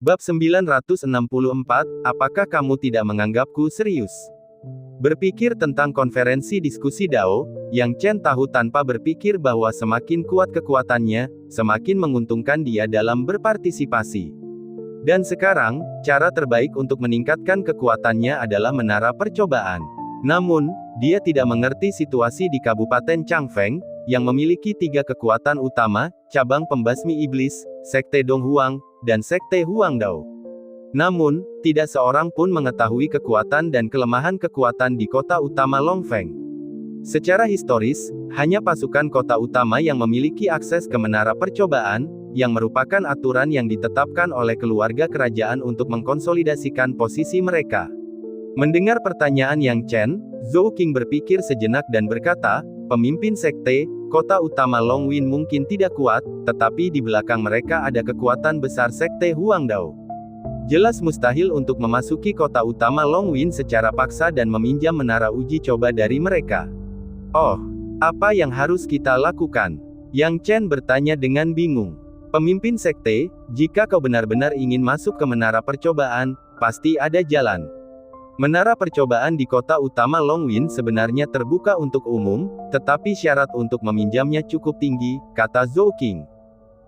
Bab 964, apakah kamu tidak menganggapku serius? Berpikir tentang konferensi diskusi Dao, Yang Chen tahu tanpa berpikir bahwa semakin kuat kekuatannya, semakin menguntungkan dia dalam berpartisipasi. Dan sekarang, cara terbaik untuk meningkatkan kekuatannya adalah menara percobaan. Namun, dia tidak mengerti situasi di Kabupaten Changfeng, yang memiliki 3 kekuatan utama, cabang pembasmi iblis, Sekte Donghuang, dan Sekte Huangdao. Namun, tidak seorang pun mengetahui kekuatan dan kelemahan kekuatan di kota utama Longfeng. Secara historis, hanya pasukan kota utama yang memiliki akses ke menara percobaan, yang merupakan aturan yang ditetapkan oleh keluarga kerajaan untuk mengkonsolidasikan posisi mereka. Mendengar pertanyaan Yang Chen, Zhou Qing berpikir sejenak dan berkata, pemimpin sekte, kota utama Longwin mungkin tidak kuat, tetapi di belakang mereka ada kekuatan besar Sekte Huangdao. Jelas mustahil untuk memasuki kota utama Longwin secara paksa dan meminjam menara uji coba dari mereka. Oh, apa yang harus kita lakukan? Yang Chen bertanya dengan bingung. Pemimpin sekte, jika kau benar-benar ingin masuk ke menara percobaan, pasti ada jalan. Menara percobaan di kota utama Longwin sebenarnya terbuka untuk umum, tetapi syarat untuk meminjamnya cukup tinggi, kata Zhou Qing.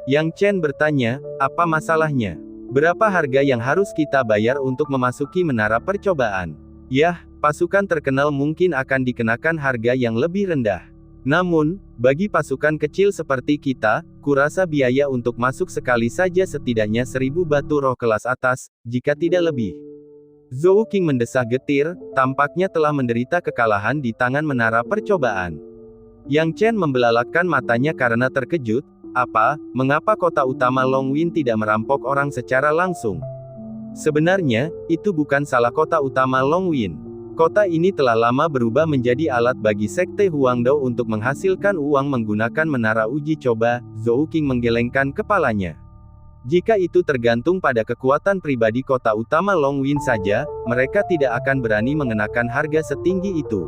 Yang Chen bertanya, apa masalahnya? Berapa harga yang harus kita bayar untuk memasuki menara percobaan? Yah, pasukan terkenal mungkin akan dikenakan harga yang lebih rendah. Namun, bagi pasukan kecil seperti kita, kurasa biaya untuk masuk sekali saja setidaknya 1000 batu roh kelas atas, jika tidak lebih. Zhou Qing mendesah getir, tampaknya telah menderita kekalahan di tangan menara percobaan. Yang Chen membelalakkan matanya karena terkejut, mengapa kota utama Longwin tidak merampok orang secara langsung? Sebenarnya, itu bukan salah kota utama Longwin. Kota ini telah lama berubah menjadi alat bagi Sekte Huangdao untuk menghasilkan uang menggunakan menara uji coba, Zhou Qing menggelengkan kepalanya. Jika itu tergantung pada kekuatan pribadi kota utama Longwin saja, mereka tidak akan berani mengenakan harga setinggi itu.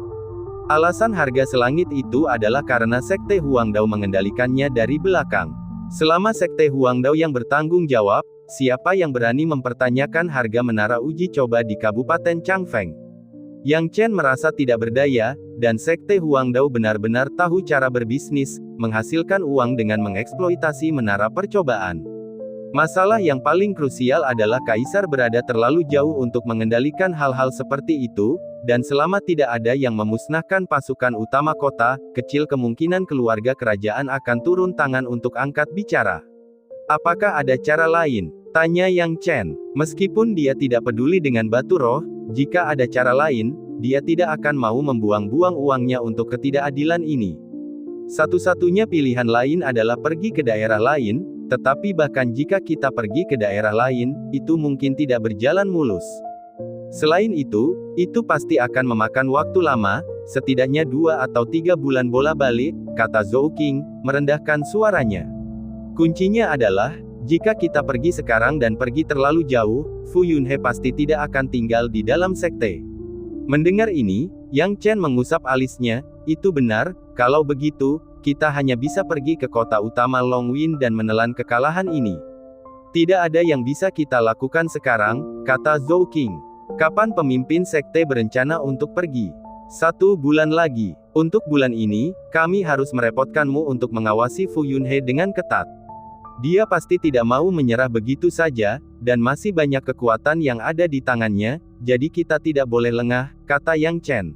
Alasan harga selangit itu adalah karena Sekte Huangdao mengendalikannya dari belakang. Selama Sekte Huangdao yang bertanggung jawab, siapa yang berani mempertanyakan harga menara uji coba di Kabupaten Changfeng? Yang Chen merasa tidak berdaya, dan Sekte Huangdao benar-benar tahu cara berbisnis, menghasilkan uang dengan mengeksploitasi menara percobaan. Masalah yang paling krusial adalah Kaisar berada terlalu jauh untuk mengendalikan hal-hal seperti itu, dan selama tidak ada yang memusnahkan pasukan utama kota, kecil kemungkinan keluarga kerajaan akan turun tangan untuk angkat bicara. Apakah ada cara lain? Tanya Yang Chen. Meskipun dia tidak peduli dengan batu roh, jika ada cara lain, dia tidak akan mau membuang-buang uangnya untuk ketidakadilan ini. Satu-satunya pilihan lain adalah pergi ke daerah lain, tetapi bahkan jika kita pergi ke daerah lain, itu mungkin tidak berjalan mulus. Selain itu pasti akan memakan waktu lama, setidaknya 2 atau 3 bulan bola-balik, kata Zhou Qing, merendahkan suaranya. Kuncinya adalah, jika kita pergi sekarang dan pergi terlalu jauh, Fu Yunhe pasti tidak akan tinggal di dalam sekte. Mendengar ini, Yang Chen mengusap alisnya, itu benar, kalau begitu, kita hanya bisa pergi ke kota utama Longwin dan menelan kekalahan ini. Tidak ada yang bisa kita lakukan sekarang, kata Zhou Qing. Kapan pemimpin sekte berencana untuk pergi? 1 bulan lagi. Untuk bulan ini, kami harus merepotkanmu untuk mengawasi Fu Yunhe dengan ketat. Dia pasti tidak mau menyerah begitu saja, dan masih banyak kekuatan yang ada di tangannya, jadi kita tidak boleh lengah, kata Yang Chen.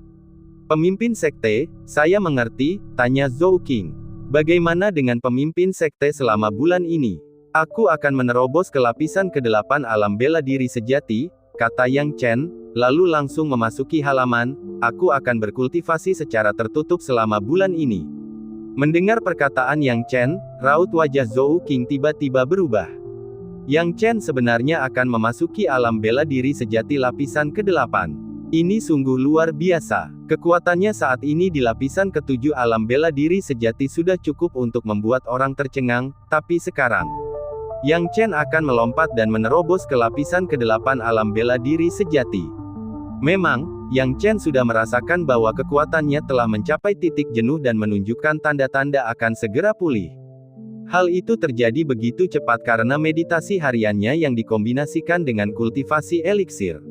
Pemimpin sekte, saya mengerti, tanya Zhou Qing. Bagaimana dengan pemimpin sekte selama bulan ini? Aku akan menerobos ke lapisan ke-8 alam bela diri sejati, kata Yang Chen, lalu langsung memasuki halaman, aku akan berkultivasi secara tertutup selama bulan ini. Mendengar perkataan Yang Chen, raut wajah Zhou Qing tiba-tiba berubah. Yang Chen sebenarnya akan memasuki alam bela diri sejati lapisan ke-8. Ini sungguh luar biasa. Kekuatannya saat ini di lapisan ke-7 alam bela diri sejati sudah cukup untuk membuat orang tercengang, tapi sekarang, Yang Chen akan melompat dan menerobos ke lapisan ke-8 alam bela diri sejati. Memang, Yang Chen sudah merasakan bahwa kekuatannya telah mencapai titik jenuh dan menunjukkan tanda-tanda akan segera pulih. Hal itu terjadi begitu cepat karena meditasi hariannya yang dikombinasikan dengan kultivasi eliksir.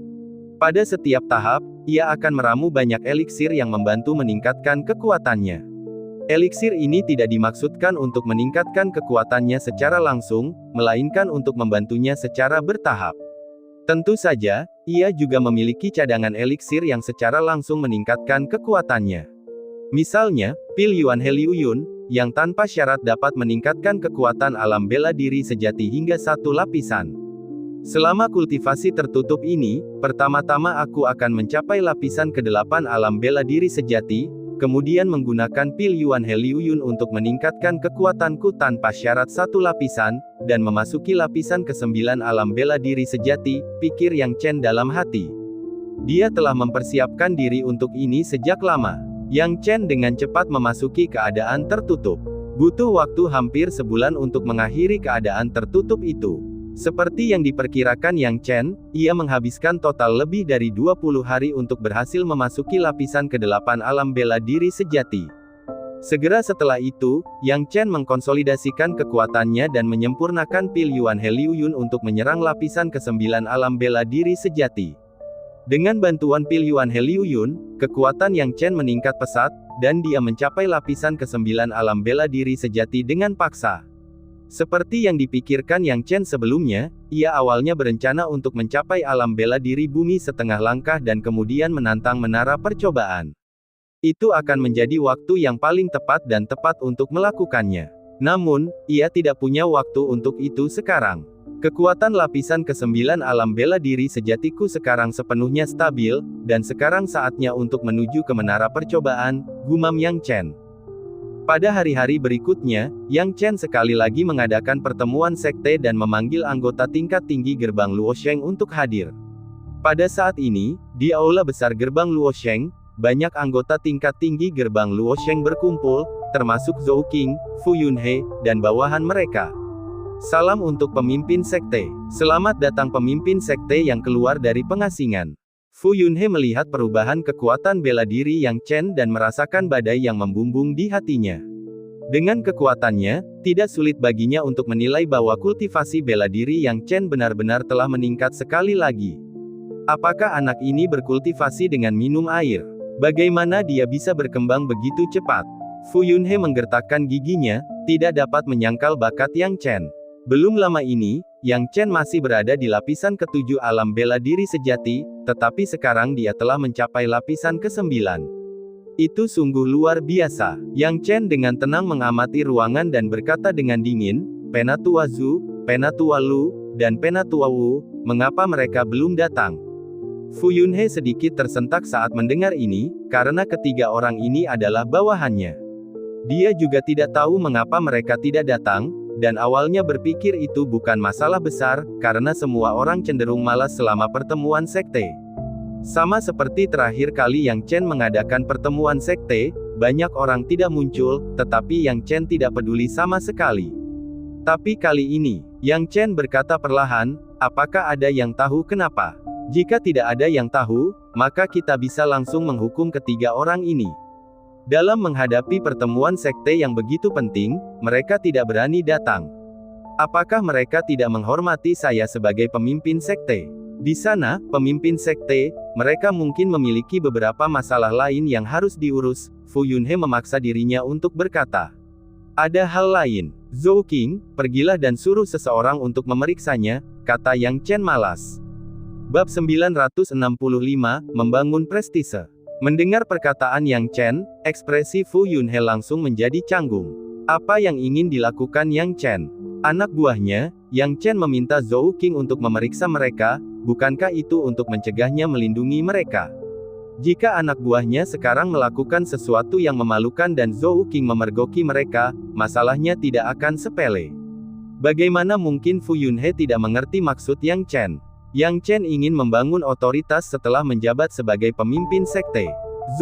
Pada setiap tahap, ia akan meramu banyak eliksir yang membantu meningkatkan kekuatannya. Eliksir ini tidak dimaksudkan untuk meningkatkan kekuatannya secara langsung, melainkan untuk membantunya secara bertahap. Tentu saja, ia juga memiliki cadangan eliksir yang secara langsung meningkatkan kekuatannya. Misalnya, pil Yuan He Liu Yun, yang tanpa syarat dapat meningkatkan kekuatan alam bela diri sejati hingga 1 lapisan. Selama kultivasi tertutup ini, pertama-tama aku akan mencapai lapisan ke-8 alam bela diri sejati, kemudian menggunakan pil Yuan He Liu Yun untuk meningkatkan kekuatanku tanpa syarat 1 lapisan, dan memasuki lapisan ke-9 alam bela diri sejati, pikir Yang Chen dalam hati. Dia telah mempersiapkan diri untuk ini sejak lama. Yang Chen dengan cepat memasuki keadaan tertutup. Butuh waktu hampir sebulan untuk mengakhiri keadaan tertutup itu. Seperti yang diperkirakan Yang Chen, ia menghabiskan total lebih dari 20 hari untuk berhasil memasuki lapisan ke-8 alam bela diri sejati. Segera setelah itu, Yang Chen mengkonsolidasikan kekuatannya dan menyempurnakan pil Yuan He Liu Yun untuk menyerang lapisan ke-9 alam bela diri sejati. Dengan bantuan pil Yuan He Liu Yun, kekuatan Yang Chen meningkat pesat, dan dia mencapai lapisan ke-9 alam bela diri sejati dengan paksa. Seperti yang dipikirkan Yang Chen sebelumnya, ia awalnya berencana untuk mencapai alam bela diri bumi setengah langkah dan kemudian menantang menara percobaan. Itu akan menjadi waktu yang paling tepat dan tepat untuk melakukannya. Namun, ia tidak punya waktu untuk itu sekarang. Kekuatan lapisan ke-9 alam bela diri sejatiku sekarang sepenuhnya stabil, dan sekarang saatnya untuk menuju ke menara percobaan, gumam Yang Chen. Pada hari-hari berikutnya, Yang Chen sekali lagi mengadakan pertemuan sekte dan memanggil anggota tingkat tinggi gerbang Luosheng untuk hadir. Pada saat ini, di aula besar gerbang Luosheng, banyak anggota tingkat tinggi gerbang Luosheng berkumpul, termasuk Zhou Qing, Fu Yunhe, dan bawahan mereka. Salam untuk pemimpin sekte. Selamat datang pemimpin sekte yang keluar dari pengasingan. Fu Yunhe melihat perubahan kekuatan bela diri Yang Chen dan merasakan badai yang membumbung di hatinya. Dengan kekuatannya, tidak sulit baginya untuk menilai bahwa kultivasi bela diri Yang Chen benar-benar telah meningkat sekali lagi. Apakah anak ini berkultivasi dengan minum air? Bagaimana dia bisa berkembang begitu cepat? Fu Yunhe menggertakkan giginya, tidak dapat menyangkal bakat Yang Chen. Belum lama ini, Yang Chen masih berada di lapisan ke-7 alam bela diri sejati, tetapi sekarang dia telah mencapai lapisan ke-9. Itu sungguh luar biasa. Yang Chen dengan tenang mengamati ruangan dan berkata dengan dingin, Penatua Zhu, Penatua Lu, dan Penatua Wu, mengapa mereka belum datang? Fu Yunhe sedikit tersentak saat mendengar ini, karena ketiga orang ini adalah bawahannya. Dia juga tidak tahu mengapa mereka tidak datang, dan awalnya berpikir itu bukan masalah besar, karena semua orang cenderung malas selama pertemuan sekte. Sama seperti terakhir kali Yang Chen mengadakan pertemuan sekte, banyak orang tidak muncul, tetapi Yang Chen tidak peduli sama sekali. Tapi kali ini, Yang Chen berkata perlahan, apakah ada yang tahu kenapa? Jika tidak ada yang tahu, maka kita bisa langsung menghukum ketiga orang ini. Dalam menghadapi pertemuan sekte yang begitu penting, mereka tidak berani datang. Apakah mereka tidak menghormati saya sebagai pemimpin sekte? Di sana, pemimpin sekte, mereka mungkin memiliki beberapa masalah lain yang harus diurus. Fu Yunhe memaksa dirinya untuk berkata. Ada hal lain. Zhou Qing, pergilah dan suruh seseorang untuk memeriksanya, kata Yang Chen malas. Bab 965, Membangun Prestise. Mendengar perkataan Yang Chen, ekspresi Fu Yunhe langsung menjadi canggung. Apa yang ingin dilakukan Yang Chen? Anak buahnya, Yang Chen meminta Zhou Qing untuk memeriksa mereka, bukankah itu untuk mencegahnya melindungi mereka? Jika anak buahnya sekarang melakukan sesuatu yang memalukan dan Zhou Qing memergoki mereka, masalahnya tidak akan sepele. Bagaimana mungkin Fu Yunhe tidak mengerti maksud Yang Chen? Yang Chen ingin membangun otoritas setelah menjabat sebagai pemimpin sekte.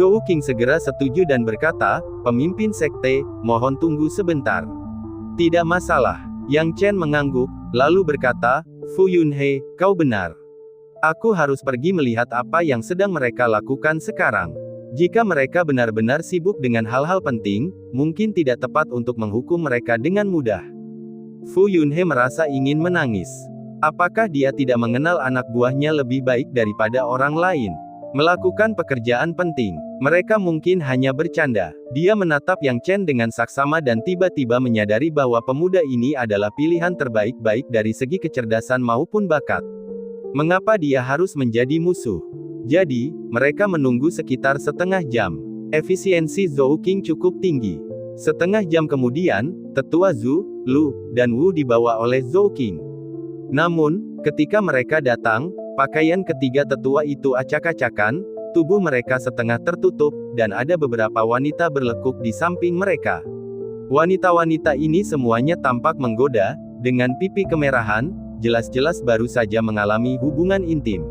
Zhou Qing segera setuju dan berkata, pemimpin sekte, mohon tunggu sebentar. Tidak masalah. Yang Chen mengangguk, lalu berkata, Fu Yunhe, kau benar. Aku harus pergi melihat apa yang sedang mereka lakukan sekarang. Jika mereka benar-benar sibuk dengan hal-hal penting, mungkin tidak tepat untuk menghukum mereka dengan mudah. Fu Yunhe merasa ingin menangis. Apakah dia tidak mengenal anak buahnya lebih baik daripada orang lain? Melakukan pekerjaan penting. Mereka mungkin hanya bercanda. Dia menatap Yang Chen dengan saksama dan tiba-tiba menyadari bahwa pemuda ini adalah pilihan terbaik baik dari segi kecerdasan maupun bakat. Mengapa dia harus menjadi musuh? Jadi, mereka menunggu sekitar setengah jam. Efisiensi Zhou Qing cukup tinggi. Setengah jam kemudian, tetua Zhu, Lu, dan Wu dibawa oleh Zhou Qing. Namun, ketika mereka datang, pakaian ketiga tetua itu acak-acakan, tubuh mereka setengah tertutup, dan ada beberapa wanita berlekuk di samping mereka. Wanita-wanita ini semuanya tampak menggoda, dengan pipi kemerahan, jelas-jelas baru saja mengalami hubungan intim.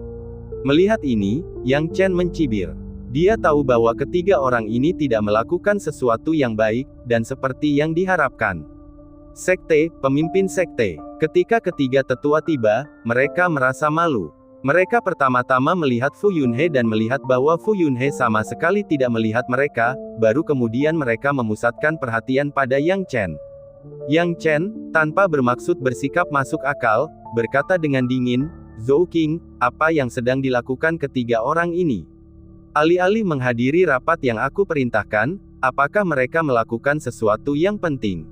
Melihat ini, Yang Chen mencibir. Dia tahu bahwa ketiga orang ini tidak melakukan sesuatu yang baik, dan seperti yang diharapkan. Sekte, pemimpin sekte. Ketika ketiga tetua tiba, mereka merasa malu. Mereka pertama-tama melihat Fu Yunhe dan melihat bahwa Fu Yunhe sama sekali tidak melihat mereka, baru kemudian mereka memusatkan perhatian pada Yang Chen. Yang Chen, tanpa bermaksud bersikap masuk akal, berkata dengan dingin, "Zhou Qing, apa yang sedang dilakukan ketiga orang ini? Alih-alih menghadiri rapat yang aku perintahkan, apakah mereka melakukan sesuatu yang penting?"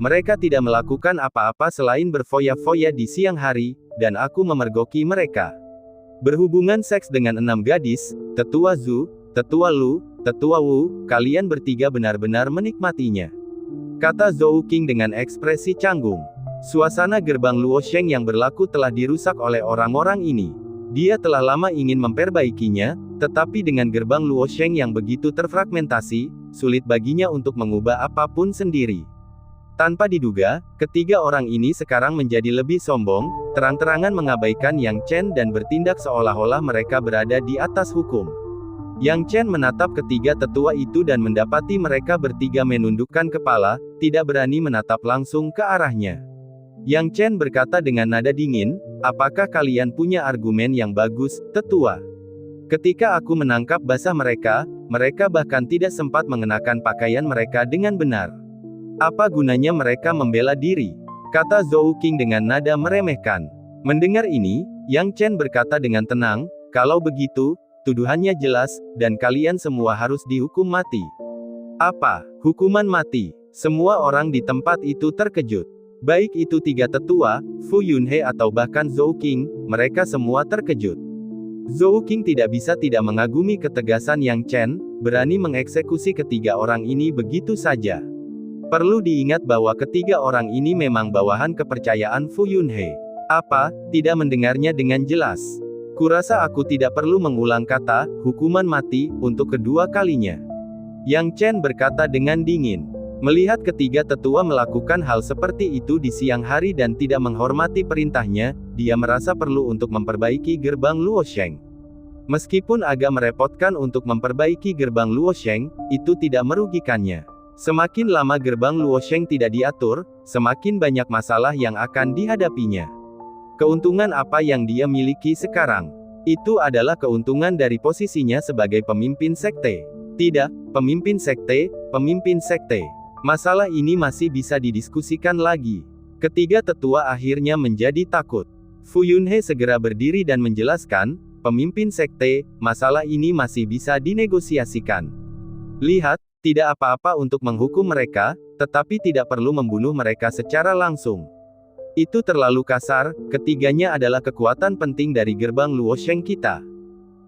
Mereka tidak melakukan apa-apa selain berfoya-foya di siang hari, dan aku memergoki mereka. Berhubungan seks dengan 6 gadis, tetua Zhu, tetua Lu, tetua Wu, kalian bertiga benar-benar menikmatinya. Kata Zhou Qing dengan ekspresi canggung. Suasana gerbang Luosheng yang berlaku telah dirusak oleh orang-orang ini. Dia telah lama ingin memperbaikinya, tetapi dengan gerbang Luosheng yang begitu terfragmentasi, sulit baginya untuk mengubah apapun sendiri. Tanpa diduga, ketiga orang ini sekarang menjadi lebih sombong, terang-terangan mengabaikan Yang Chen dan bertindak seolah-olah mereka berada di atas hukum. Yang Chen menatap ketiga tetua itu dan mendapati mereka bertiga menundukkan kepala, tidak berani menatap langsung ke arahnya. Yang Chen berkata dengan nada dingin, "Apakah kalian punya argumen yang bagus, tetua? Ketika aku menangkap basah mereka, mereka bahkan tidak sempat mengenakan pakaian mereka dengan benar. Apa gunanya mereka membela diri?" Kata Zhou Qing dengan nada meremehkan. Mendengar ini, Yang Chen berkata dengan tenang, "Kalau begitu, tuduhannya jelas, dan kalian semua harus dihukum mati." "Apa? Hukuman mati?" Semua orang di tempat itu terkejut. Baik itu tiga tetua, Fu Yunhe atau bahkan Zhou Qing, mereka semua terkejut. Zhou Qing tidak bisa tidak mengagumi ketegasan Yang Chen, berani mengeksekusi ketiga orang ini begitu saja. Perlu diingat bahwa ketiga orang ini memang bawahan kepercayaan Fu Yunhe. Apa, tidak mendengarnya dengan jelas? Kurasa aku tidak perlu mengulang kata, hukuman mati, untuk kedua kalinya. Yang Chen berkata dengan dingin. Melihat ketiga tetua melakukan hal seperti itu di siang hari dan tidak menghormati perintahnya, dia merasa perlu untuk memperbaiki gerbang Luosheng. Meskipun agak merepotkan untuk memperbaiki gerbang Luosheng, itu tidak merugikannya. Semakin lama gerbang Luosheng tidak diatur, semakin banyak masalah yang akan dihadapinya. Keuntungan apa yang dia miliki sekarang? Itu adalah keuntungan dari posisinya sebagai pemimpin sekte. Tidak, pemimpin sekte, pemimpin sekte. Masalah ini masih bisa didiskusikan lagi. Ketiga tetua akhirnya menjadi takut. Fu Yunhe segera berdiri dan menjelaskan, "Pemimpin sekte, masalah ini masih bisa dinegosiasikan. Lihat, tidak apa-apa untuk menghukum mereka, tetapi tidak perlu membunuh mereka secara langsung. Itu terlalu kasar, ketiganya adalah kekuatan penting dari gerbang Luosheng kita.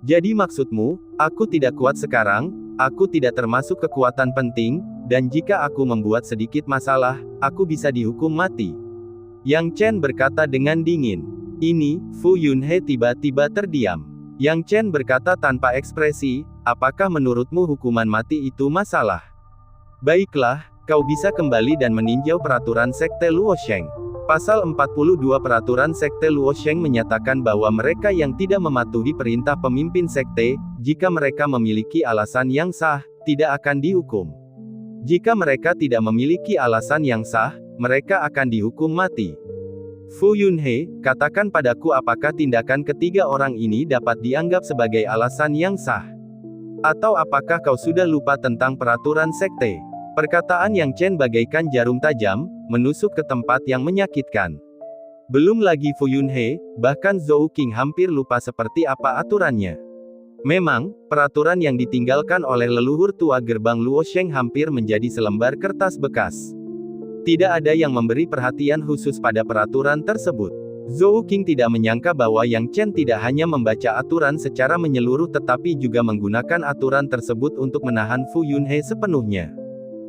Jadi maksudmu, aku tidak kuat sekarang, aku tidak termasuk kekuatan penting, dan jika aku membuat sedikit masalah, aku bisa dihukum mati." Yang Chen berkata dengan dingin. Ini, Fu Yunhe tiba-tiba terdiam. Yang Chen berkata tanpa ekspresi, "Apakah menurutmu hukuman mati itu masalah? Baiklah, kau bisa kembali dan meninjau peraturan Sekte Luosheng. Pasal 42 Peraturan Sekte Luosheng menyatakan bahwa mereka yang tidak mematuhi perintah pemimpin sekte, jika mereka memiliki alasan yang sah, tidak akan dihukum. Jika mereka tidak memiliki alasan yang sah, mereka akan dihukum mati." Fu Yunhe, katakan padaku apakah tindakan ketiga orang ini dapat dianggap sebagai alasan yang sah? Atau apakah kau sudah lupa tentang peraturan sekte? Perkataan Yang Chen bagaikan jarum tajam, menusuk ke tempat yang menyakitkan. Belum lagi Fu Yunhe, bahkan Zhou Qing hampir lupa seperti apa aturannya. Memang, peraturan yang ditinggalkan oleh leluhur tua gerbang Luosheng hampir menjadi selembar kertas bekas. Tidak ada yang memberi perhatian khusus pada peraturan tersebut. Zhou Qing tidak menyangka bahwa Yang Chen tidak hanya membaca aturan secara menyeluruh tetapi juga menggunakan aturan tersebut untuk menahan Fu Yunhe sepenuhnya.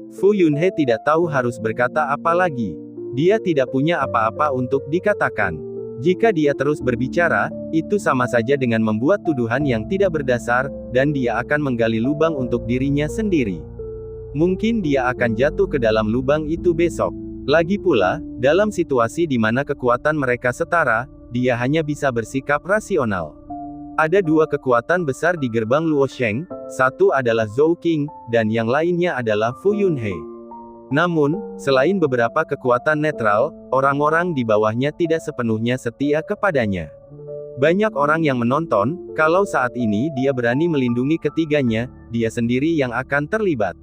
Fu Yunhe tidak tahu harus berkata apa lagi. Dia tidak punya apa-apa untuk dikatakan. Jika dia terus berbicara, itu sama saja dengan membuat tuduhan yang tidak berdasar, dan dia akan menggali lubang untuk dirinya sendiri. Mungkin dia akan jatuh ke dalam lubang itu besok. Lagi pula, dalam situasi di mana kekuatan mereka setara, dia hanya bisa bersikap rasional. Ada dua kekuatan besar di gerbang Luosheng, satu adalah Zhou Qing, dan yang lainnya adalah Fu Yunhe. Namun, selain beberapa kekuatan netral, orang-orang di bawahnya tidak sepenuhnya setia kepadanya. Banyak orang yang menonton, kalau saat ini dia berani melindungi ketiganya, dia sendiri yang akan terlibat.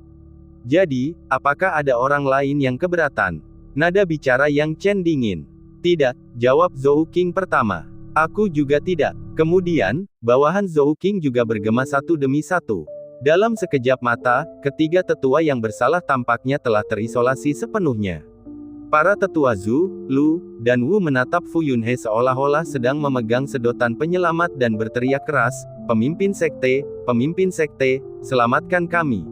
Jadi, apakah ada orang lain yang keberatan? Nada bicara Yang Chen dingin. Tidak, jawab Zhou Qing pertama. Aku juga tidak. Kemudian, bawahan Zhou Qing juga bergema satu demi satu. Dalam sekejap mata, ketiga tetua yang bersalah tampaknya telah terisolasi sepenuhnya. Para tetua Zhu, Lu, dan Wu menatap Fu Yunhe seolah-olah sedang memegang sedotan penyelamat dan berteriak keras, pemimpin sekte, selamatkan kami.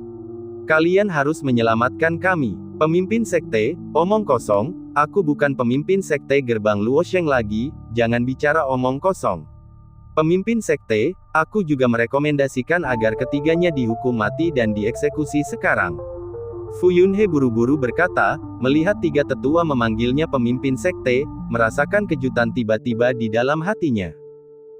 Kalian harus menyelamatkan kami. Pemimpin sekte, omong kosong, aku bukan pemimpin sekte gerbang Luosheng lagi, jangan bicara omong kosong. Pemimpin sekte, aku juga merekomendasikan agar ketiganya dihukum mati dan dieksekusi sekarang. Fu Yunhe buru-buru berkata, melihat tiga tetua memanggilnya pemimpin sekte, merasakan kejutan tiba-tiba di dalam hatinya.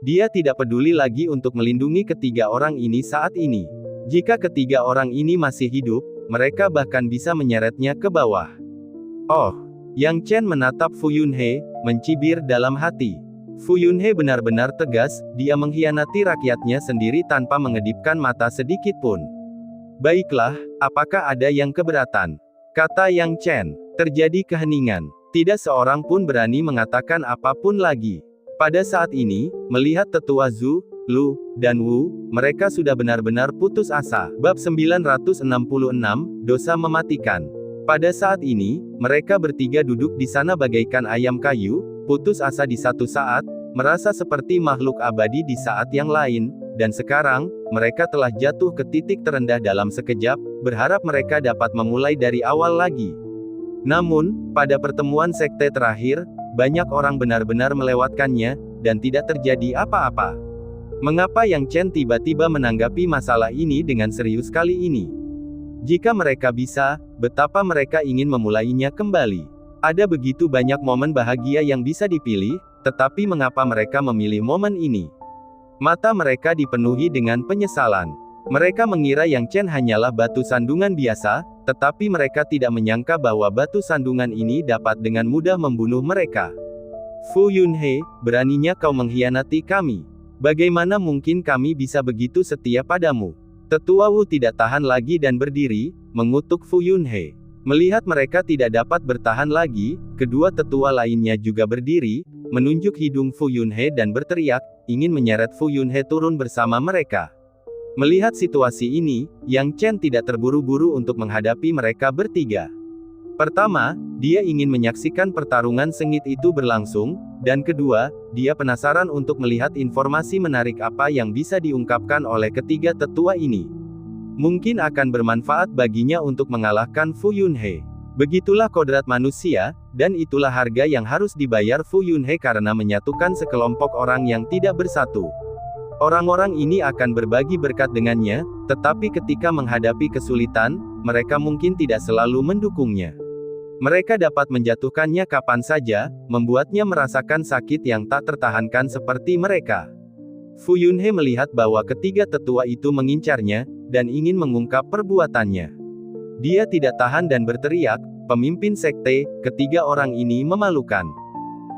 Dia tidak peduli lagi untuk melindungi ketiga orang ini saat ini. Jika ketiga orang ini masih hidup, mereka bahkan bisa menyeretnya ke bawah. Oh, Yang Chen menatap Fu Yunhe, mencibir dalam hati. Fu Yunhe benar-benar tegas, dia mengkhianati rakyatnya sendiri tanpa mengedipkan mata sedikit pun. Baiklah, apakah ada yang keberatan? Kata Yang Chen. Terjadi keheningan. Tidak seorang pun berani mengatakan apapun lagi. Pada saat ini, melihat tetua Zhu, Lu, dan Wu, mereka sudah benar-benar putus asa. Bab 966, Dosa Mematikan. Pada saat ini, mereka bertiga duduk di sana bagaikan ayam kayu, putus asa di satu saat, merasa seperti makhluk abadi di saat yang lain, dan sekarang, mereka telah jatuh ke titik terendah dalam sekejap, berharap mereka dapat memulai dari awal lagi. Namun, pada pertemuan sekte terakhir, banyak orang benar-benar melewatkannya, dan tidak terjadi apa-apa. Mengapa Yang Chen tiba-tiba menanggapi masalah ini dengan serius kali ini? Jika mereka bisa, betapa mereka ingin memulainya kembali. Ada begitu banyak momen bahagia yang bisa dipilih, tetapi mengapa mereka memilih momen ini? Mata mereka dipenuhi dengan penyesalan. Mereka mengira Yang Chen hanyalah batu sandungan biasa, tetapi mereka tidak menyangka bahwa batu sandungan ini dapat dengan mudah membunuh mereka. Fu Yunhe, beraninya kau mengkhianati kami. Bagaimana mungkin kami bisa begitu setia padamu? Tetua Wu tidak tahan lagi dan berdiri, mengutuk Fu Yunhe. Melihat mereka tidak dapat bertahan lagi, kedua tetua lainnya juga berdiri, menunjuk hidung Fu Yunhe dan berteriak, ingin menyeret Fu Yunhe turun bersama mereka. Melihat situasi ini, Yang Chen tidak terburu-buru untuk menghadapi mereka bertiga. Pertama, dia ingin menyaksikan pertarungan sengit itu berlangsung, dan kedua, dia penasaran untuk melihat informasi menarik apa yang bisa diungkapkan oleh ketiga tetua ini. Mungkin akan bermanfaat baginya untuk mengalahkan Fu Yunhe. Begitulah kodrat manusia, dan itulah harga yang harus dibayar Fu Yunhe karena menyatukan sekelompok orang yang tidak bersatu. Orang-orang ini akan berbagi berkat dengannya, tetapi ketika menghadapi kesulitan, mereka mungkin tidak selalu mendukungnya. Mereka dapat menjatuhkannya kapan saja, membuatnya merasakan sakit yang tak tertahankan seperti mereka. Fu Yunhe melihat bahwa ketiga tetua itu mengincarnya, dan ingin mengungkap perbuatannya. Dia tidak tahan dan berteriak, pemimpin sekte, ketiga orang ini memalukan.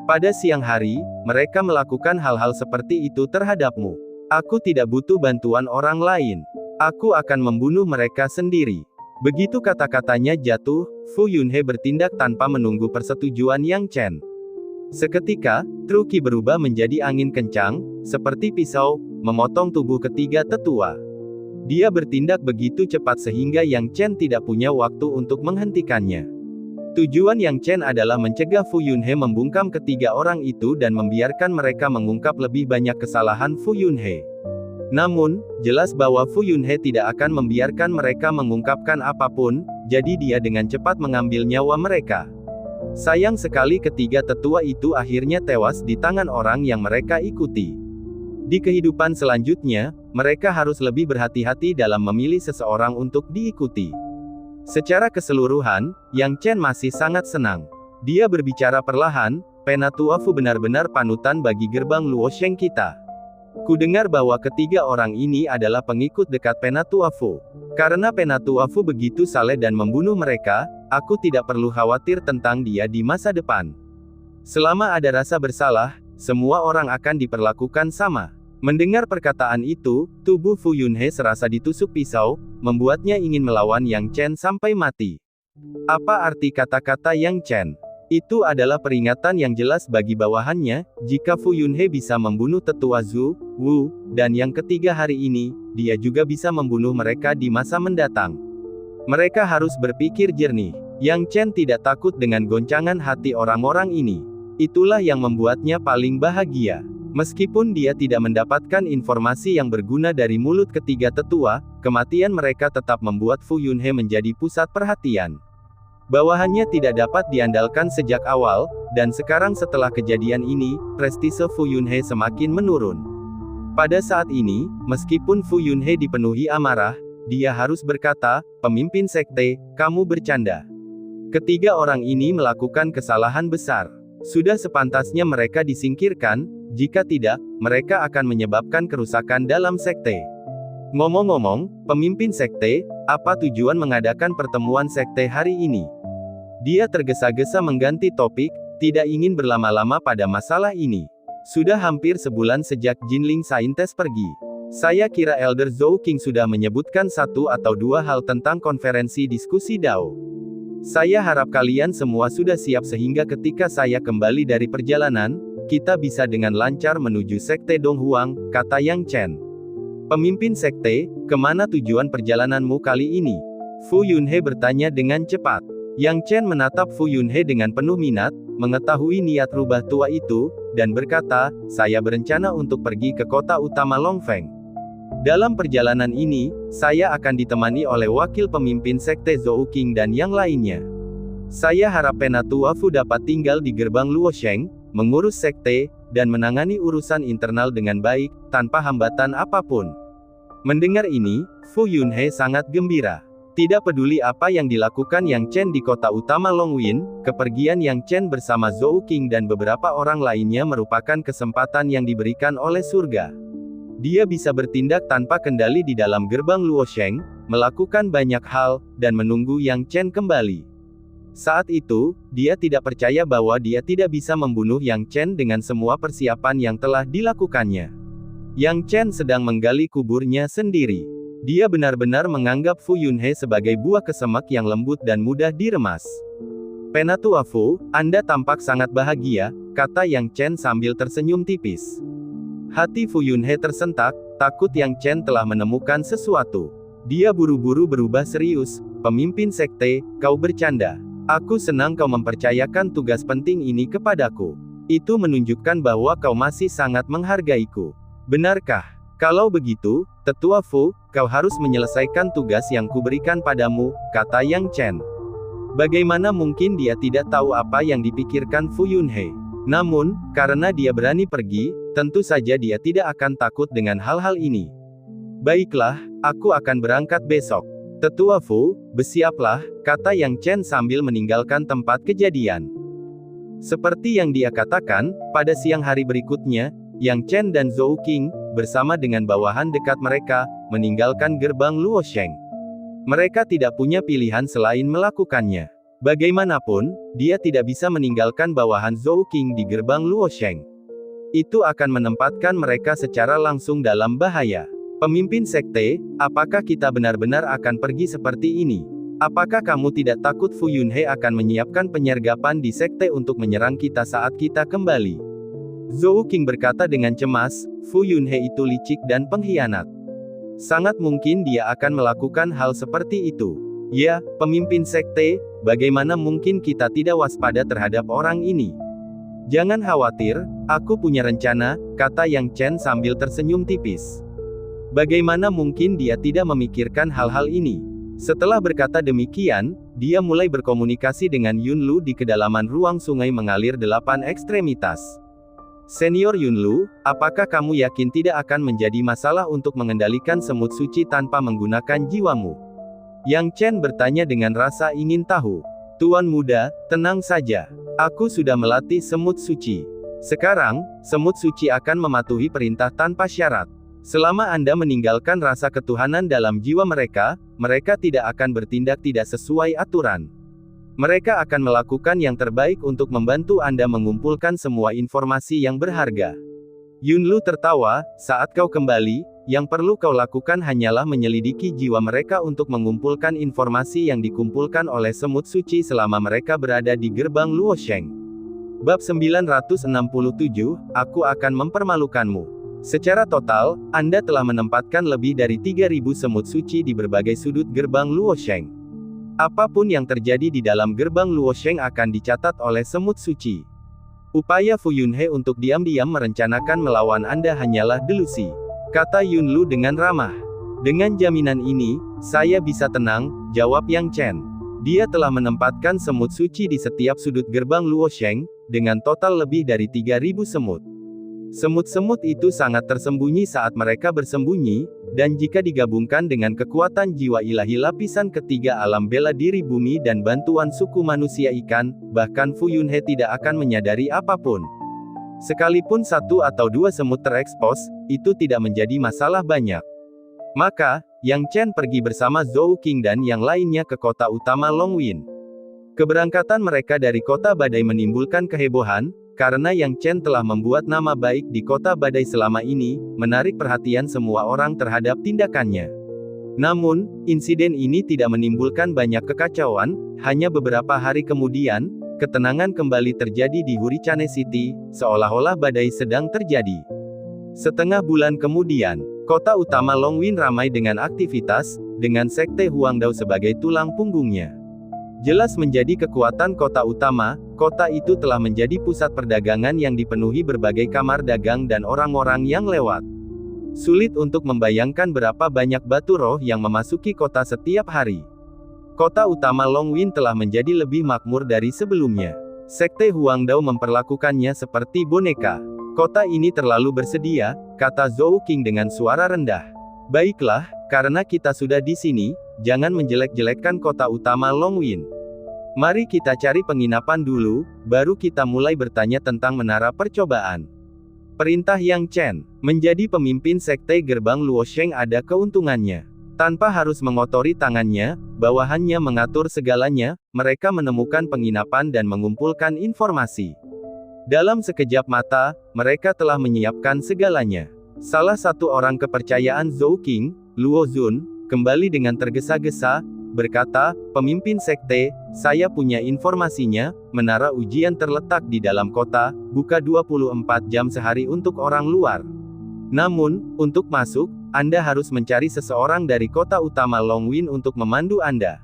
Pada siang hari, mereka melakukan hal-hal seperti itu terhadapmu. Aku tidak butuh bantuan orang lain. Aku akan membunuh mereka sendiri. Begitu kata-katanya jatuh, Fu Yunhe bertindak tanpa menunggu persetujuan Yang Chen. Seketika, truk Qi berubah menjadi angin kencang, seperti pisau, memotong tubuh ketiga tetua. Dia bertindak begitu cepat sehingga Yang Chen tidak punya waktu untuk menghentikannya. Tujuan Yang Chen adalah mencegah Fu Yunhe membungkam ketiga orang itu dan membiarkan mereka mengungkap lebih banyak kesalahan Fu Yunhe. Namun, jelas bahwa Fu Yunhe tidak akan membiarkan mereka mengungkapkan apapun, jadi dia dengan cepat mengambil nyawa mereka. Sayang sekali ketiga tetua itu akhirnya tewas di tangan orang yang mereka ikuti. Di kehidupan selanjutnya, mereka harus lebih berhati-hati dalam memilih seseorang untuk diikuti. Secara keseluruhan, Yang Chen masih sangat senang. Dia berbicara perlahan, Penatua Fu benar-benar panutan bagi gerbang Luosheng kita. Kudengar bahwa ketiga orang ini adalah pengikut dekat Penatua Fu. Karena Penatua Fu begitu saleh dan membunuh mereka, aku tidak perlu khawatir tentang dia di masa depan. Selama ada rasa bersalah, semua orang akan diperlakukan sama. Mendengar perkataan itu, tubuh Fu Yunhe serasa ditusuk pisau, membuatnya ingin melawan Yang Chen sampai mati. Apa arti kata-kata Yang Chen? Itu adalah peringatan yang jelas bagi bawahannya, jika Fu Yunhe bisa membunuh tetua Zhu, Wu, dan yang ketiga hari ini, dia juga bisa membunuh mereka di masa mendatang. Mereka harus berpikir jernih. Yang Chen tidak takut dengan goncangan hati orang-orang ini. Itulah yang membuatnya paling bahagia. Meskipun dia tidak mendapatkan informasi yang berguna dari mulut ketiga tetua, kematian mereka tetap membuat Fu Yunhe menjadi pusat perhatian. Bawahannya tidak dapat diandalkan sejak awal, dan sekarang setelah kejadian ini, prestise Fu Yunhe semakin menurun. Pada saat ini, meskipun Fu Yunhe dipenuhi amarah, dia harus berkata, "Pemimpin sekte, kamu bercanda. Ketiga orang ini melakukan kesalahan besar. Sudah sepantasnya mereka disingkirkan, jika tidak, mereka akan menyebabkan kerusakan dalam sekte." Ngomong-ngomong, pemimpin sekte, apa tujuan mengadakan pertemuan sekte hari ini? Dia tergesa-gesa mengganti topik, tidak ingin berlama-lama pada masalah ini. Sudah hampir sebulan sejak Jinling Saintes pergi. Saya kira Elder Zhou Qing sudah menyebutkan satu atau dua hal tentang konferensi diskusi Dao. Saya harap kalian semua sudah siap sehingga ketika saya kembali dari perjalanan, kita bisa dengan lancar menuju sekte Donghuang, kata Yang Chen. Pemimpin sekte, kemana tujuan perjalananmu kali ini? Fu Yunhe bertanya dengan cepat. Yang Chen menatap Fu Yunhe dengan penuh minat, mengetahui niat rubah tua itu, dan berkata, "Saya berencana untuk pergi ke kota utama Longfeng. Dalam perjalanan ini, saya akan ditemani oleh wakil pemimpin sekte Zhou Qing dan yang lainnya. Saya harap Penatua Fu dapat tinggal di gerbang Luosheng, mengurus sekte, dan menangani urusan internal dengan baik, tanpa hambatan apapun." Mendengar ini, Fu Yunhe sangat gembira. Tidak peduli apa yang dilakukan Yang Chen di kota utama Longwin, kepergian Yang Chen bersama Zhou Qing dan beberapa orang lainnya merupakan kesempatan yang diberikan oleh surga. Dia bisa bertindak tanpa kendali di dalam gerbang Luosheng, melakukan banyak hal, dan menunggu Yang Chen kembali. Saat itu, dia tidak percaya bahwa dia tidak bisa membunuh Yang Chen dengan semua persiapan yang telah dilakukannya. Yang Chen sedang menggali kuburnya sendiri. Dia benar-benar menganggap Fu Yunhe sebagai buah kesemek yang lembut dan mudah diremas. "Penatua Fu, Anda tampak sangat bahagia," kata Yang Chen sambil tersenyum tipis. Hati Fu Yunhe tersentak, takut Yang Chen telah menemukan sesuatu. Dia buru-buru berubah serius, "Pemimpin sekte, kau bercanda. Aku senang kau mempercayakan tugas penting ini kepadaku. Itu menunjukkan bahwa kau masih sangat menghargaiku. Benarkah? Kalau begitu, Tetua Fu, kau harus menyelesaikan tugas yang kuberikan padamu," kata Yang Chen. Bagaimana mungkin dia tidak tahu apa yang dipikirkan Fu Yunhe? Namun, karena dia berani pergi, tentu saja dia tidak akan takut dengan hal-hal ini. "Baiklah, aku akan berangkat besok. Tetua Fu, bersiaplah," kata Yang Chen sambil meninggalkan tempat kejadian. Seperti yang dia katakan, pada siang hari berikutnya, Yang Chen dan Zhou Qing, bersama dengan bawahan dekat mereka, meninggalkan gerbang Luosheng. Mereka tidak punya pilihan selain melakukannya. Bagaimanapun, dia tidak bisa meninggalkan bawahan Zhou Qing di gerbang Luosheng. Itu akan menempatkan mereka secara langsung dalam bahaya. "Pemimpin sekte, apakah kita benar-benar akan pergi seperti ini?" Apakah kamu tidak takut Fu Yunhe akan menyiapkan penyergapan di sekte untuk menyerang kita saat kita kembali? Zhou Qing berkata dengan cemas, Fu Yunhe itu licik dan pengkhianat. Sangat mungkin dia akan melakukan hal seperti itu. Ya, pemimpin sekte, bagaimana mungkin kita tidak waspada terhadap orang ini? Jangan khawatir, aku punya rencana, kata Yang Chen sambil tersenyum tipis. Bagaimana mungkin dia tidak memikirkan hal-hal ini? Setelah berkata demikian, dia mulai berkomunikasi dengan Yun Lu di kedalaman ruang sungai mengalir 8 ekstremitas. Senior Yun Lu, apakah kamu yakin tidak akan menjadi masalah untuk mengendalikan semut suci tanpa menggunakan jiwamu? Yang Chen bertanya dengan rasa ingin tahu. Tuan muda, tenang saja. Aku sudah melatih semut suci. Sekarang, semut suci akan mematuhi perintah tanpa syarat. Selama Anda meninggalkan rasa ketuhanan dalam jiwa mereka, mereka tidak akan bertindak tidak sesuai aturan. Mereka akan melakukan yang terbaik untuk membantu Anda mengumpulkan semua informasi yang berharga. Yun Lu tertawa, saat kau kembali, yang perlu kau lakukan hanyalah menyelidiki jiwa mereka untuk mengumpulkan informasi yang dikumpulkan oleh semut suci selama mereka berada di gerbang Luosheng. Bab 967, Aku akan mempermalukanmu. Secara total, Anda telah menempatkan lebih dari 3.000 semut suci di berbagai sudut gerbang Luosheng. Apapun yang terjadi di dalam gerbang Luosheng akan dicatat oleh semut suci. Upaya Fu Yunhe untuk diam-diam merencanakan melawan Anda hanyalah delusi, kata Yun Lu dengan ramah. Dengan jaminan ini, saya bisa tenang, jawab Yang Chen. Dia telah menempatkan semut suci di setiap sudut gerbang Luosheng, dengan total lebih dari 3.000 semut. Semut-semut itu sangat tersembunyi saat mereka bersembunyi, dan jika digabungkan dengan kekuatan jiwa ilahi lapisan ketiga alam bela diri bumi dan bantuan suku manusia ikan, bahkan Fu Yunhe tidak akan menyadari apapun. Sekalipun 1 atau 2 semut terekspos, itu tidak menjadi masalah banyak. Maka, Yang Chen pergi bersama Zhou Qing dan yang lainnya ke kota utama Longwin. Keberangkatan mereka dari kota badai menimbulkan kehebohan, karena Yang Chen telah membuat nama baik di kota badai selama ini, menarik perhatian semua orang terhadap tindakannya. Namun, insiden ini tidak menimbulkan banyak kekacauan, hanya beberapa hari kemudian, ketenangan kembali terjadi di Hurichane City, seolah-olah badai sedang terjadi. Setengah bulan kemudian, kota utama Longwin ramai dengan aktivitas, dengan sekte Huangdao sebagai tulang punggungnya. Jelas menjadi kekuatan kota utama, kota itu telah menjadi pusat perdagangan yang dipenuhi berbagai kamar dagang dan orang-orang yang lewat. Sulit untuk membayangkan berapa banyak batu roh yang memasuki kota setiap hari. Kota utama Longwin telah menjadi lebih makmur dari sebelumnya. Sekte Huangdao memperlakukannya seperti boneka. Kota ini terlalu bersedia, kata Zhou Qing dengan suara rendah. Baiklah, karena kita sudah di sini, jangan menjelek-jelekkan kota utama Longwin. Mari kita cari penginapan dulu, baru kita mulai bertanya tentang menara percobaan. Perintah Yang Chen, menjadi pemimpin sekte gerbang Luosheng ada keuntungannya. Tanpa harus mengotori tangannya, bawahannya mengatur segalanya, mereka menemukan penginapan dan mengumpulkan informasi. Dalam sekejap mata, mereka telah menyiapkan segalanya. Salah satu orang kepercayaan Zhou Qing, Luo Zun, kembali dengan tergesa-gesa, berkata, pemimpin sekte, saya punya informasinya, menara ujian terletak di dalam kota, buka 24 jam sehari untuk orang luar. Namun, untuk masuk, Anda harus mencari seseorang dari kota utama Longwin untuk memandu Anda.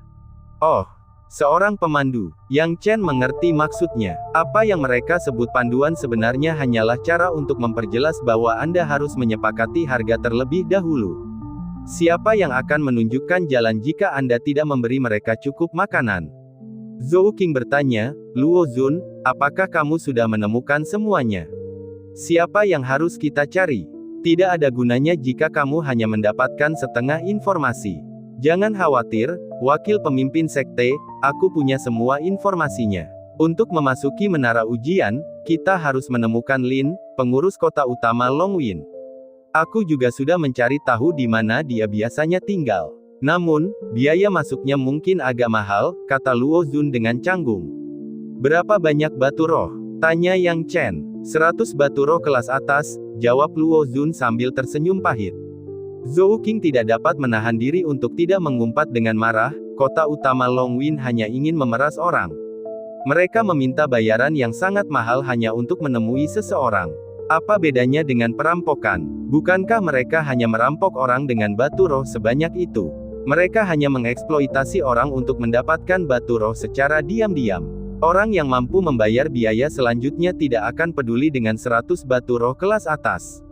Oh, seorang pemandu. Yang Chen mengerti maksudnya. Apa yang mereka sebut panduan sebenarnya hanyalah cara untuk memperjelas bahwa Anda harus menyepakati harga terlebih dahulu. Siapa yang akan menunjukkan jalan jika Anda tidak memberi mereka cukup makanan? Zhou Qing bertanya, Luo Zun, apakah kamu sudah menemukan semuanya? Siapa yang harus kita cari? Tidak ada gunanya jika kamu hanya mendapatkan setengah informasi. Jangan khawatir, wakil pemimpin sekte, aku punya semua informasinya. Untuk memasuki menara ujian, kita harus menemukan Lin, pengurus kota utama Longwin. Aku juga sudah mencari tahu di mana dia biasanya tinggal. Namun, biaya masuknya mungkin agak mahal, kata Luo Zun dengan canggung. Berapa banyak batu roh? Tanya Yang Chen. 100 batu roh kelas atas, jawab Luo Zun sambil tersenyum pahit. Zhou Qing tidak dapat menahan diri untuk tidak mengumpat dengan marah, kota utama Longwin hanya ingin memeras orang. Mereka meminta bayaran yang sangat mahal hanya untuk menemui seseorang. Apa bedanya dengan perampokan? Bukankah mereka hanya merampok orang dengan batu roh sebanyak itu? Mereka hanya mengeksploitasi orang untuk mendapatkan batu roh secara diam-diam. Orang yang mampu membayar biaya selanjutnya tidak akan peduli dengan 100 batu roh kelas atas.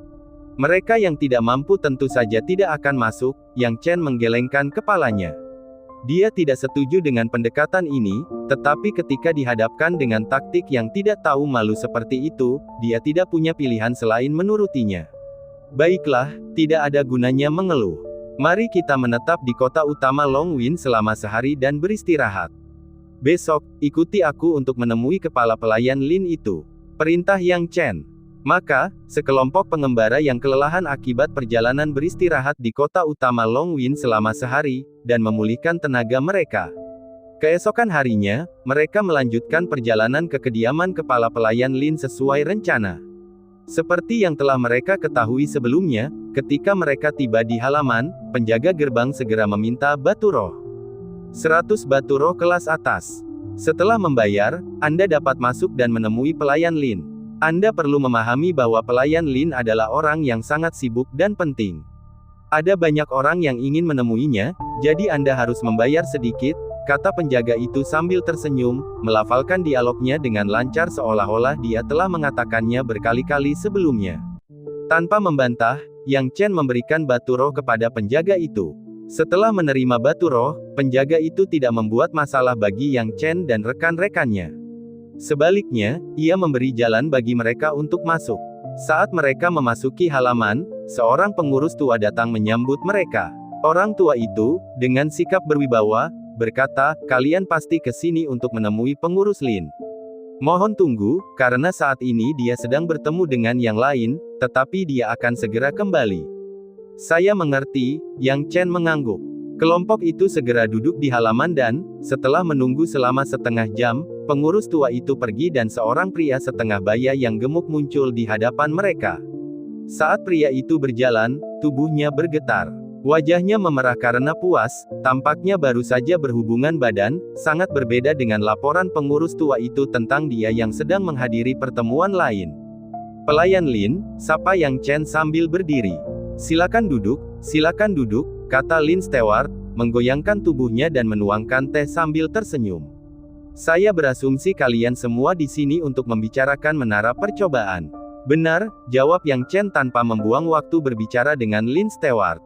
Mereka yang tidak mampu tentu saja tidak akan masuk. Yang Chen menggelengkan kepalanya. Dia tidak setuju dengan pendekatan ini, tetapi ketika dihadapkan dengan taktik yang tidak tahu malu seperti itu, dia tidak punya pilihan selain menurutinya. Baiklah, tidak ada gunanya mengeluh. Mari kita menetap di kota utama Longwin selama sehari dan beristirahat. Besok, ikuti aku untuk menemui kepala pelayan Lin itu. Perintah Yang Chen. Maka, sekelompok pengembara yang kelelahan akibat perjalanan beristirahat di kota utama Longwin selama sehari, dan memulihkan tenaga mereka. Keesokan harinya, mereka melanjutkan perjalanan ke kediaman kepala pelayan Lin sesuai rencana. Seperti yang telah mereka ketahui sebelumnya, ketika mereka tiba di halaman, penjaga gerbang segera meminta batu roh. 100 batu roh kelas atas. Setelah membayar, Anda dapat masuk dan menemui pelayan Lin. Anda perlu memahami bahwa pelayan Lin adalah orang yang sangat sibuk dan penting. Ada banyak orang yang ingin menemuinya, jadi Anda harus membayar sedikit, kata penjaga itu sambil tersenyum, melafalkan dialognya dengan lancar seolah-olah dia telah mengatakannya berkali-kali sebelumnya. Tanpa membantah, Yang Chen memberikan batu roh kepada penjaga itu. Setelah menerima batu roh, penjaga itu tidak membuat masalah bagi Yang Chen dan rekan-rekannya. Sebaliknya, ia memberi jalan bagi mereka untuk masuk. Saat mereka memasuki halaman, seorang pengurus tua datang menyambut mereka. Orang tua itu, dengan sikap berwibawa, berkata, "Kalian pasti ke sini untuk menemui pengurus Lin. Mohon tunggu, karena saat ini dia sedang bertemu dengan yang lain, tetapi dia akan segera kembali." "Saya mengerti," Yang Chen mengangguk. Kelompok itu segera duduk di halaman dan, setelah menunggu selama setengah jam, pengurus tua itu pergi dan seorang pria setengah baya yang gemuk muncul di hadapan mereka. Saat pria itu berjalan, tubuhnya bergetar. Wajahnya memerah karena puas, tampaknya baru saja berhubungan badan, sangat berbeda dengan laporan pengurus tua itu tentang dia yang sedang menghadiri pertemuan lain. "Pelayan Lin," sapa Yang Chen sambil berdiri. Silakan duduk," kata Lin Stewart, menggoyangkan tubuhnya dan menuangkan teh sambil tersenyum. "Saya berasumsi kalian semua di sini untuk membicarakan menara percobaan." "Benar," jawab Yang Chen tanpa membuang waktu berbicara dengan Lin Stewart.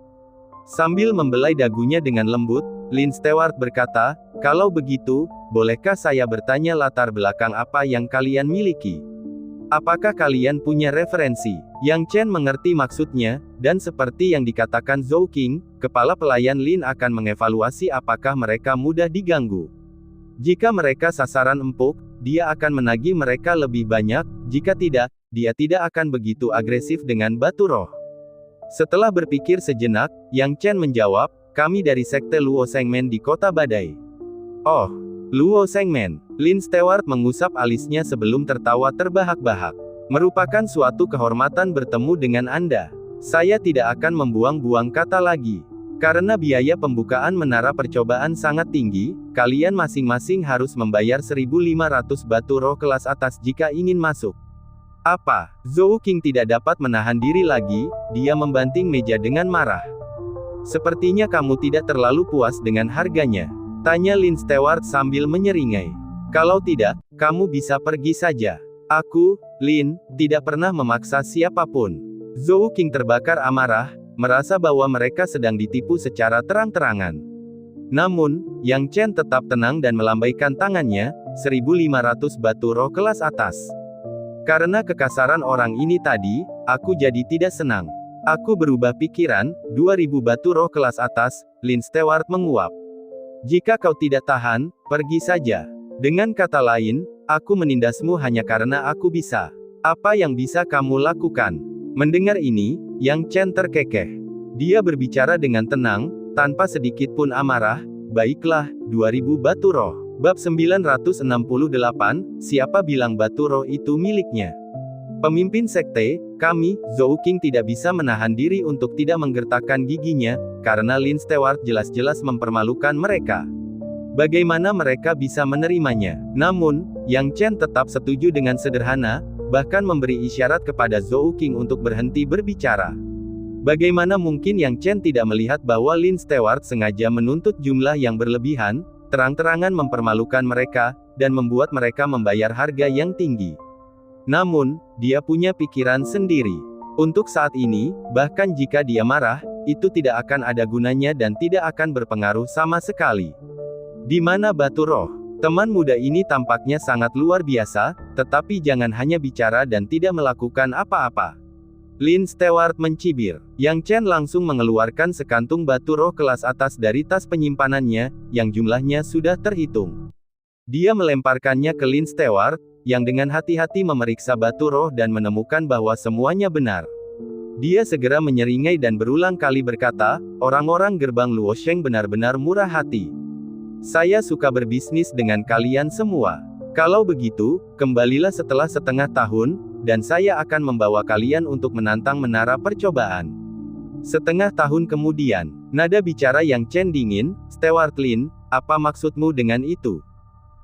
Sambil membelai dagunya dengan lembut, Lin Stewart berkata, "Kalau begitu, bolehkah saya bertanya latar belakang apa yang kalian miliki? Apakah kalian punya referensi?" Yang Chen mengerti maksudnya, dan seperti yang dikatakan Zhou Qing, kepala pelayan Lin akan mengevaluasi apakah mereka mudah diganggu. Jika mereka sasaran empuk, dia akan menagih mereka lebih banyak, jika tidak, dia tidak akan begitu agresif dengan batu roh. Setelah berpikir sejenak, Yang Chen menjawab, "Kami dari sekte Luo Shengmen di kota Badai." "Oh, Luo Shengmen." Lin Stewart mengusap alisnya sebelum tertawa terbahak-bahak. "Merupakan suatu kehormatan bertemu dengan Anda. Saya tidak akan membuang-buang kata lagi. Karena biaya pembukaan menara percobaan sangat tinggi, kalian masing-masing harus membayar 1.500 batu roh kelas atas jika ingin masuk." "Apa?" Zhou Qing tidak dapat menahan diri lagi, dia membanting meja dengan marah. "Sepertinya kamu tidak terlalu puas dengan harganya," tanya Lin Stewart sambil menyeringai. "Kalau tidak, kamu bisa pergi saja. Aku, Lin, tidak pernah memaksa siapapun." Zhou Qing terbakar amarah, merasa bahwa mereka sedang ditipu secara terang-terangan. Namun, Yang Chen tetap tenang dan melambaikan tangannya, 1.500 batu roh kelas atas. "Karena kekasaran orang ini tadi, aku jadi tidak senang. Aku berubah pikiran, 2.000 batu roh kelas atas," Lin Stewart menguap. "Jika kau tidak tahan, pergi saja. Dengan kata lain, aku menindasmu hanya karena aku bisa. Apa yang bisa kamu lakukan?" Mendengar ini, Yang Chen terkekeh. Dia berbicara dengan tenang, tanpa sedikit pun amarah. "Baiklah, 2.000 batu roh." Bab 968, siapa bilang batu roh itu miliknya? Pemimpin sekte, kami, Zhou Qing tidak bisa menahan diri untuk tidak menggertakkan giginya, karena Lin Stewart jelas-jelas mempermalukan mereka. Bagaimana mereka bisa menerimanya? Namun, Yang Chen tetap setuju dengan sederhana, bahkan memberi isyarat kepada Zhou Qing untuk berhenti berbicara. Bagaimana mungkin Yang Chen tidak melihat bahwa Lin Stewart sengaja menuntut jumlah yang berlebihan, terang-terangan mempermalukan mereka, dan membuat mereka membayar harga yang tinggi. Namun, dia punya pikiran sendiri. Untuk saat ini, bahkan jika dia marah, itu tidak akan ada gunanya dan tidak akan berpengaruh sama sekali. Di mana batu roh? Teman muda ini tampaknya sangat luar biasa, tetapi jangan hanya bicara dan tidak melakukan apa-apa. Lin Stewart mencibir. Yang Chen langsung mengeluarkan sekantung batu roh kelas atas dari tas penyimpanannya, yang jumlahnya sudah terhitung. Dia melemparkannya ke Lin Stewart, yang dengan hati-hati memeriksa batu roh dan menemukan bahwa semuanya benar. Dia segera menyeringai dan berulang kali berkata, orang-orang gerbang Luosheng benar-benar murah hati. Saya suka berbisnis dengan kalian semua. Kalau begitu, kembalilah setelah setengah tahun, dan saya akan membawa kalian untuk menantang menara percobaan. Setengah tahun kemudian, nada bicara Yang Chen dingin, Stewart Lin, apa maksudmu dengan itu?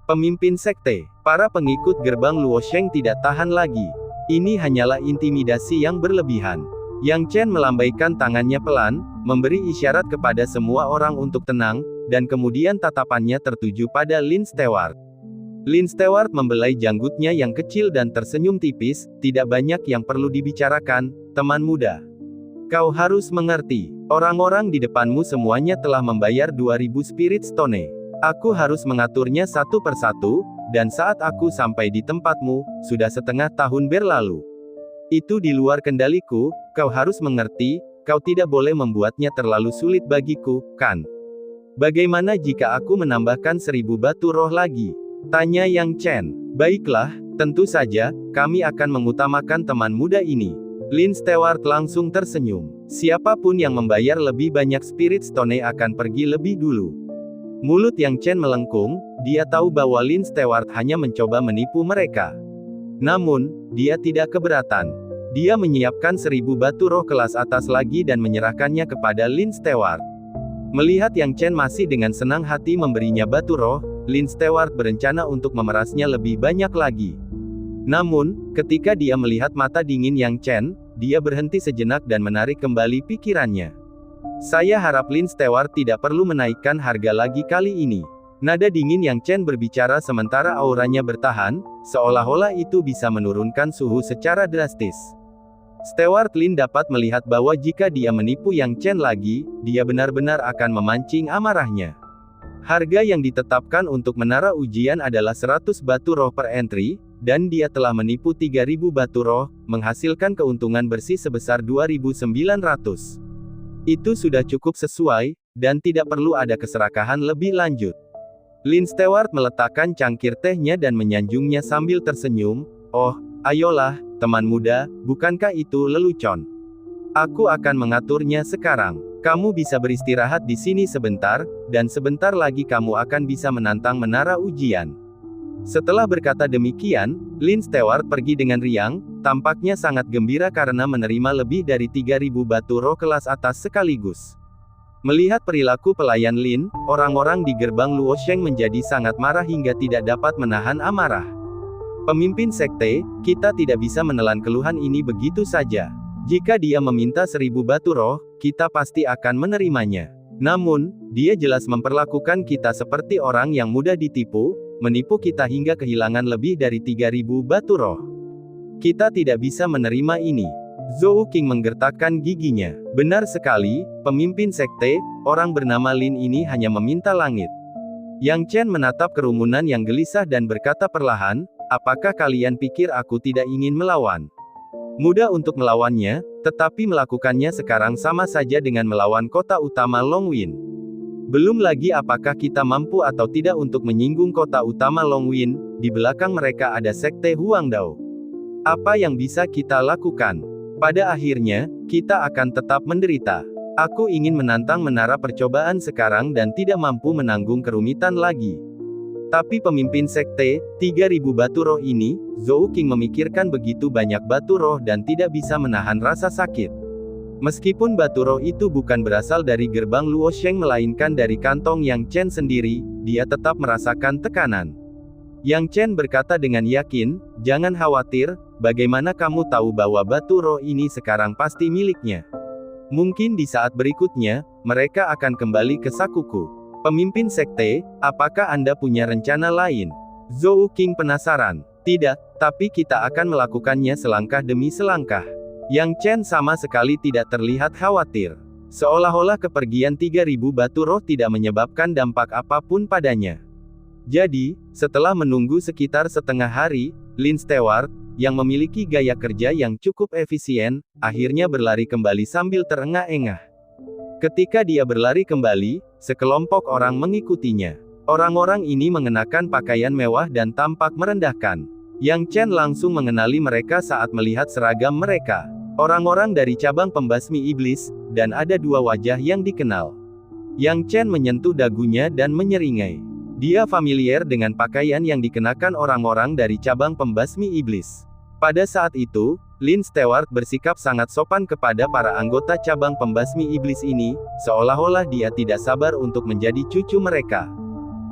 Pemimpin sekte, para pengikut gerbang Luosheng tidak tahan lagi. Ini hanyalah intimidasi yang berlebihan. Yang Chen melambaikan tangannya pelan, memberi isyarat kepada semua orang untuk tenang, dan kemudian tatapannya tertuju pada Lin Stewart. Lin Stewart membelai janggutnya yang kecil dan tersenyum tipis, tidak banyak yang perlu dibicarakan, teman muda. Kau harus mengerti, orang-orang di depanmu semuanya telah membayar 2000 spirit stone. Aku harus mengaturnya satu persatu, dan saat aku sampai di tempatmu, sudah setengah tahun berlalu. Itu di luar kendaliku, kau harus mengerti, kau tidak boleh membuatnya terlalu sulit bagiku, kan? Bagaimana jika aku menambahkan 1000 batu roh lagi? Tanya Yang Chen. Baiklah, tentu saja, kami akan mengutamakan teman muda ini. Lin Stewart langsung tersenyum. Siapapun yang membayar lebih banyak spirit stone akan pergi lebih dulu. Mulut Yang Chen melengkung, dia tahu bahwa Lin Stewart hanya mencoba menipu mereka. Namun, dia tidak keberatan. Dia menyiapkan 1000 batu roh kelas atas lagi dan menyerahkannya kepada Lin Stewart. Melihat Yang Chen masih dengan senang hati memberinya batu roh, Lin Stewart berencana untuk memerasnya lebih banyak lagi. Namun, ketika dia melihat mata dingin Yang Chen, dia berhenti sejenak dan menarik kembali pikirannya. Saya harap Lin Stewart tidak perlu menaikkan harga lagi kali ini. Nada dingin Yang Chen berbicara sementara auranya bertahan, seolah-olah itu bisa menurunkan suhu secara drastis. Stewart Lin dapat melihat bahwa jika dia menipu Yang Chen lagi, dia benar-benar akan memancing amarahnya. Harga yang ditetapkan untuk menara ujian adalah 100 batu roh per entry, dan dia telah menipu 3000 batu roh, menghasilkan keuntungan bersih sebesar 2900. Itu sudah cukup sesuai, dan tidak perlu ada keserakahan lebih lanjut. Lin Stewart meletakkan cangkir tehnya dan menyanjungnya sambil tersenyum, oh, ayolah, teman muda, bukankah itu lelucon? Aku akan mengaturnya sekarang. Kamu bisa beristirahat di sini sebentar, dan sebentar lagi kamu akan bisa menantang menara ujian. Setelah berkata demikian, Lin Stewart pergi dengan riang, tampaknya sangat gembira karena menerima lebih dari 3000 batu roh kelas atas sekaligus. Melihat perilaku pelayan Lin, orang-orang di gerbang Luosheng menjadi sangat marah hingga tidak dapat menahan amarah. Pemimpin sekte, kita tidak bisa menelan keluhan ini begitu saja. Jika dia meminta 1000 batu roh, kita pasti akan menerimanya. Namun, dia jelas memperlakukan kita seperti orang yang mudah ditipu, menipu kita hingga kehilangan lebih dari 3000 batu roh. Kita tidak bisa menerima ini. Zhou Qing menggertakkan giginya. Benar sekali, pemimpin sekte, orang bernama Lin ini hanya meminta langit. Yang Chen menatap kerumunan yang gelisah dan berkata perlahan, apakah kalian pikir aku tidak ingin melawan? Mudah untuk melawannya, tetapi melakukannya sekarang sama saja dengan melawan kota utama Longwin. Belum lagi apakah kita mampu atau tidak untuk menyinggung kota utama Longwin, di belakang mereka ada sekte Huangdao. Apa yang bisa kita lakukan? Pada akhirnya, kita akan tetap menderita. Aku ingin menantang menara percobaan sekarang dan tidak mampu menanggung kerumitan lagi. Tapi pemimpin sekte, 3000 batu roh ini, Zhou Qing memikirkan begitu banyak batu roh dan tidak bisa menahan rasa sakit. Meskipun batu roh itu bukan berasal dari gerbang Luosheng melainkan dari kantong Yang Chen sendiri, dia tetap merasakan tekanan. Yang Chen berkata dengan yakin, "Jangan khawatir, bagaimana kamu tahu bahwa batu roh ini sekarang pasti miliknya? Mungkin di saat berikutnya, mereka akan kembali ke Sakuku. Pemimpin sekte, apakah Anda punya rencana lain?" Zhou Qing penasaran. "Tidak, tapi kita akan melakukannya selangkah demi selangkah." Yang Chen sama sekali tidak terlihat khawatir. Seolah-olah kepergian 3.000 batu roh tidak menyebabkan dampak apapun padanya. Jadi, setelah menunggu sekitar setengah hari, Lin Stewart, yang memiliki gaya kerja yang cukup efisien, akhirnya berlari kembali sambil terengah-engah. Ketika dia berlari kembali, sekelompok orang mengikutinya. Orang-orang ini mengenakan pakaian mewah dan tampak merendahkan. Yang Chen langsung mengenali mereka saat melihat seragam mereka. Orang-orang dari cabang pembasmi iblis, dan ada dua wajah yang dikenal. Yang Chen menyentuh dagunya dan menyeringai. Dia familiar dengan pakaian yang dikenakan orang-orang dari cabang pembasmi iblis. Pada saat itu, Lin Stewart bersikap sangat sopan kepada para anggota cabang pembasmi iblis ini, seolah-olah dia tidak sabar untuk menjadi cucu mereka.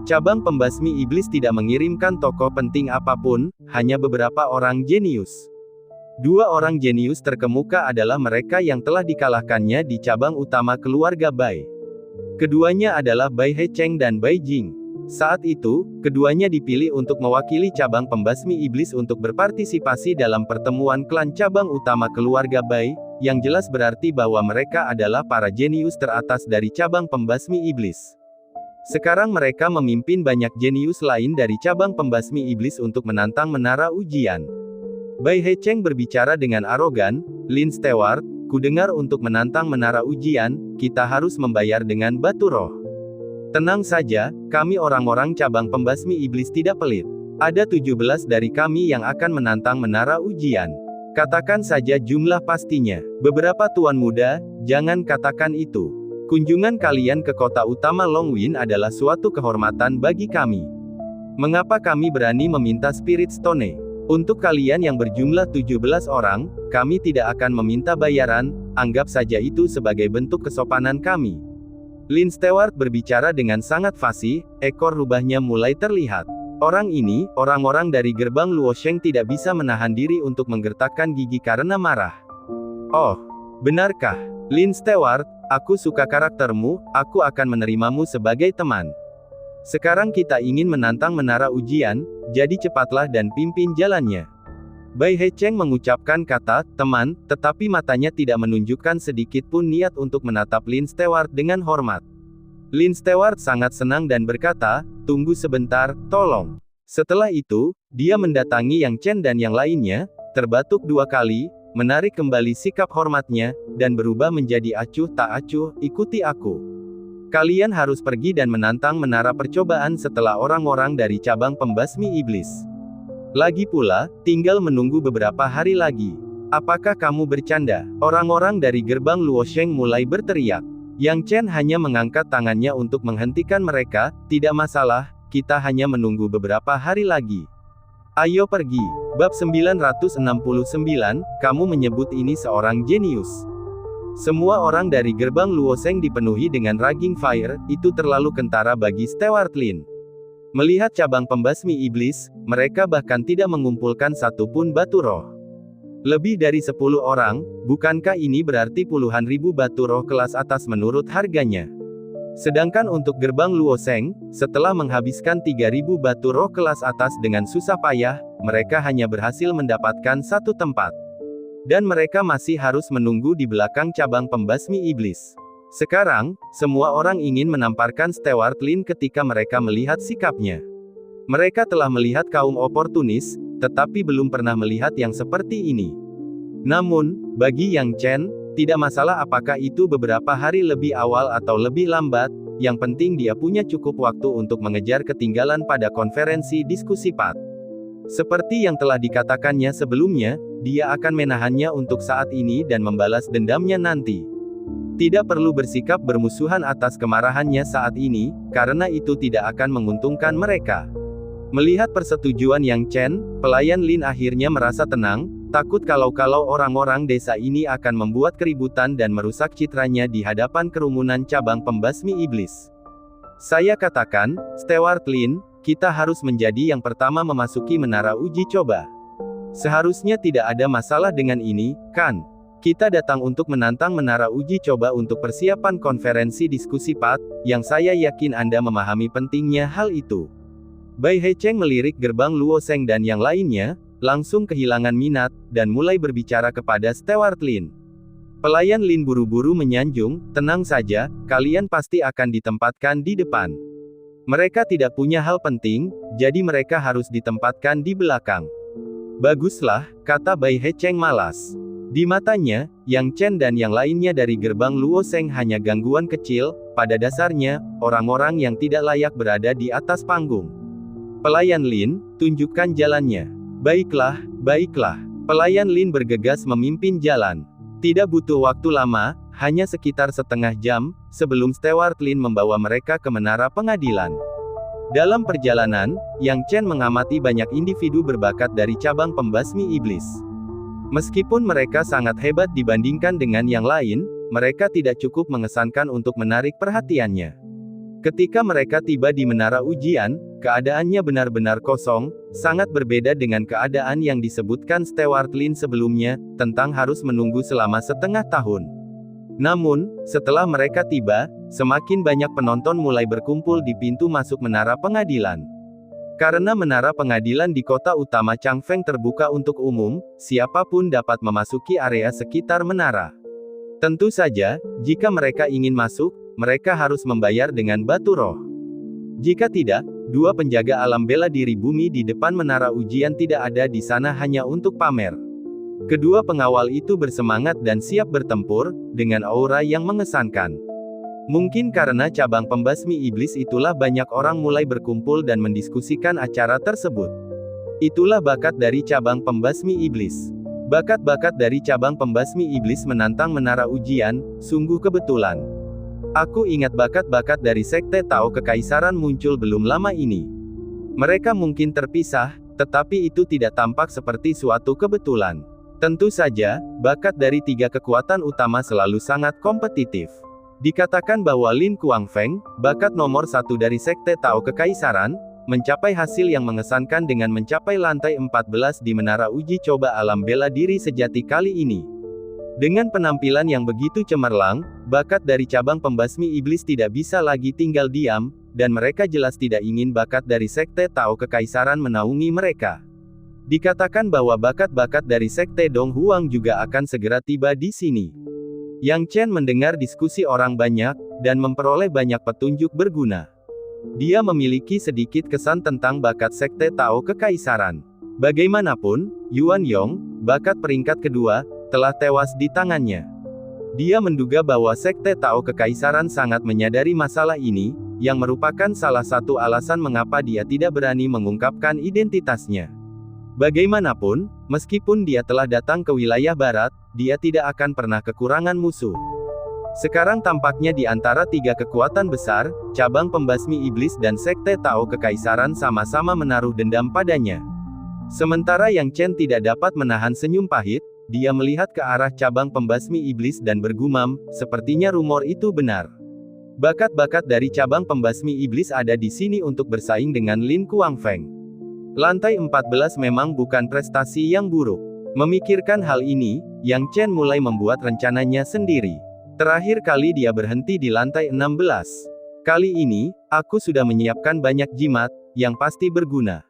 Cabang pembasmi iblis tidak mengirimkan tokoh penting apapun, hanya beberapa orang jenius. Dua orang jenius terkemuka adalah mereka yang telah dikalahkannya di cabang utama keluarga Bai. Keduanya adalah Bai Hecheng dan Bai Jing. Saat itu, keduanya dipilih untuk mewakili cabang pembasmi iblis untuk berpartisipasi dalam pertemuan klan cabang utama keluarga Bai, yang jelas berarti bahwa mereka adalah para jenius teratas dari cabang pembasmi iblis. Sekarang mereka memimpin banyak jenius lain dari cabang pembasmi iblis untuk menantang menara ujian. Bai Hecheng berbicara dengan arogan, "Lin Stewart, kudengar untuk menantang menara ujian, kita harus membayar dengan batu roh. Tenang saja, kami orang-orang cabang pembasmi iblis tidak pelit. Ada 17 dari kami yang akan menantang menara ujian. Katakan saja jumlah pastinya. Beberapa tuan muda, jangan katakan itu. Kunjungan kalian ke kota utama Longwin adalah suatu kehormatan bagi kami. Mengapa kami berani meminta Spirit Stone? Untuk kalian yang berjumlah 17 orang, kami tidak akan meminta bayaran, anggap saja itu sebagai bentuk kesopanan kami." Lin Stewart berbicara dengan sangat fasih, ekor rubahnya mulai terlihat. Orang ini, orang-orang dari gerbang Luosheng tidak bisa menahan diri untuk menggertakkan gigi karena marah. "Oh, benarkah? Lin Stewart, aku suka karaktermu, aku akan menerimamu sebagai teman. Sekarang kita ingin menantang menara ujian, jadi cepatlah dan pimpin jalannya." Bai Hecheng mengucapkan kata "teman", tetapi matanya tidak menunjukkan sedikit pun niat untuk menatap Lin Stewart dengan hormat. Lin Stewart sangat senang dan berkata, "Tunggu sebentar, tolong." Setelah itu, dia mendatangi Yang Chen dan yang lainnya, terbatuk 2 kali, menarik kembali sikap hormatnya, dan berubah menjadi acuh tak acuh, "Ikuti aku. Kalian harus pergi dan menantang menara percobaan setelah orang-orang dari cabang pembasmi iblis. Lagi pula, tinggal menunggu beberapa hari lagi. Apakah kamu bercanda?" Orang-orang dari gerbang Luosheng mulai berteriak. Yang Chen hanya mengangkat tangannya untuk menghentikan mereka, "Tidak masalah, kita hanya menunggu beberapa hari lagi. Ayo pergi." Bab 969, kamu menyebut ini seorang jenius. Semua orang dari gerbang Luosheng dipenuhi dengan raging fire, itu terlalu kentara bagi Stewart Lin. Melihat cabang pembasmi iblis, mereka bahkan tidak mengumpulkan satupun batu roh. Lebih dari 10 orang, bukankah ini berarti puluhan ribu batu roh kelas atas menurut harganya? Sedangkan untuk gerbang Luosheng, setelah menghabiskan 3.000 batu roh kelas atas dengan susah payah, mereka hanya berhasil mendapatkan 1 tempat. Dan mereka masih harus menunggu di belakang cabang pembasmi iblis. Sekarang, semua orang ingin menamparkan Stewart Lin ketika mereka melihat sikapnya. Mereka telah melihat kaum oportunis, tetapi belum pernah melihat yang seperti ini. Namun, bagi Yang Chen, tidak masalah apakah itu beberapa hari lebih awal atau lebih lambat, yang penting dia punya cukup waktu untuk mengejar ketinggalan pada konferensi diskusi PAT. Seperti yang telah dikatakannya sebelumnya, dia akan menahannya untuk saat ini dan membalas dendamnya nanti. Tidak perlu bersikap bermusuhan atas kemarahannya saat ini, karena itu tidak akan menguntungkan mereka. Melihat persetujuan Yang Chen, pelayan Lin akhirnya merasa tenang, takut kalau orang-orang desa ini akan membuat keributan dan merusak citranya di hadapan kerumunan cabang pembasmi iblis. Saya katakan, Stewart Lin, kita harus menjadi yang pertama memasuki menara uji coba. Seharusnya tidak ada masalah dengan ini, kan? Kita datang untuk menantang menara uji coba untuk persiapan konferensi diskusi PAT, yang saya yakin Anda memahami pentingnya hal itu. Bai Hecheng melirik gerbang Luo Sheng dan yang lainnya, langsung kehilangan minat, dan mulai berbicara kepada Stewart Lin. Pelayan Lin buru-buru menyanjung, tenang saja, kalian pasti akan ditempatkan di depan. Mereka tidak punya hal penting, jadi mereka harus ditempatkan di belakang. Baguslah, kata Bai Hecheng malas. Di matanya, Yang Chen dan yang lainnya dari gerbang Luo Sheng hanya gangguan kecil, pada dasarnya, orang-orang yang tidak layak berada di atas panggung. Pelayan Lin, tunjukkan jalannya. Baiklah, baiklah. Pelayan Lin bergegas memimpin jalan. Tidak butuh waktu lama, hanya sekitar setengah jam, sebelum Stewart Lin membawa mereka ke menara pengadilan. Dalam perjalanan, Yang Chen mengamati banyak individu berbakat dari cabang pembasmi iblis. Meskipun mereka sangat hebat dibandingkan dengan yang lain, mereka tidak cukup mengesankan untuk menarik perhatiannya. Ketika mereka tiba di menara ujian, keadaannya benar-benar kosong, sangat berbeda dengan keadaan yang disebutkan Stewart Lin sebelumnya, tentang harus menunggu selama setengah tahun. Namun, setelah mereka tiba, semakin banyak penonton mulai berkumpul di pintu masuk menara pengadilan. Karena menara pengadilan di kota utama Changfeng terbuka untuk umum, siapapun dapat memasuki area sekitar menara. Tentu saja, jika mereka ingin masuk, mereka harus membayar dengan batu roh. Jika tidak, dua penjaga alam bela diri bumi di depan menara ujian tidak ada di sana hanya untuk pamer. Kedua pengawal itu bersemangat dan siap bertempur, dengan aura yang mengesankan. Mungkin karena cabang pembasmi iblis itulah banyak orang mulai berkumpul dan mendiskusikan acara tersebut. Itulah bakat dari cabang pembasmi iblis. Bakat-bakat dari cabang pembasmi iblis menantang menara ujian, sungguh kebetulan. Aku ingat bakat-bakat dari Sekte Tao Kekaisaran muncul belum lama ini. Mereka mungkin terpisah, tetapi itu tidak tampak seperti suatu kebetulan. Tentu saja, bakat dari tiga kekuatan utama selalu sangat kompetitif. Dikatakan bahwa Lin Kuangfeng, bakat nomor satu dari Sekte Tao Kekaisaran, mencapai hasil yang mengesankan dengan mencapai lantai 14 di menara uji coba alam bela diri sejati kali ini. Dengan penampilan yang begitu cemerlang, bakat dari cabang pembasmi iblis tidak bisa lagi tinggal diam, dan mereka jelas tidak ingin bakat dari Sekte Tao Kekaisaran menaungi mereka. Dikatakan bahwa bakat-bakat dari Sekte Dong Huang juga akan segera tiba di sini. Yang Chen mendengar diskusi orang banyak, dan memperoleh banyak petunjuk berguna. Dia memiliki sedikit kesan tentang bakat Sekte Tao Kekaisaran. Bagaimanapun, Yuan Yong, bakat peringkat kedua, telah tewas di tangannya. Dia menduga bahwa Sekte Tao Kekaisaran sangat menyadari masalah ini, yang merupakan salah satu alasan mengapa dia tidak berani mengungkapkan identitasnya. Bagaimanapun, meskipun dia telah datang ke wilayah barat, dia tidak akan pernah kekurangan musuh. Sekarang tampaknya di antara tiga kekuatan besar, cabang pembasmi iblis dan Sekte Tao Kekaisaran sama-sama menaruh dendam padanya. Sementara Yang Chen tidak dapat menahan senyum pahit, dia melihat ke arah cabang pembasmi iblis dan bergumam, sepertinya rumor itu benar. Bakat-bakat dari cabang pembasmi iblis ada di sini untuk bersaing dengan Lin Kuangfeng. Lantai 14 memang bukan prestasi yang buruk. Memikirkan hal ini, Yang Chen mulai membuat rencananya sendiri. Terakhir kali dia berhenti di lantai 16. Kali ini, aku sudah menyiapkan banyak jimat, yang pasti berguna.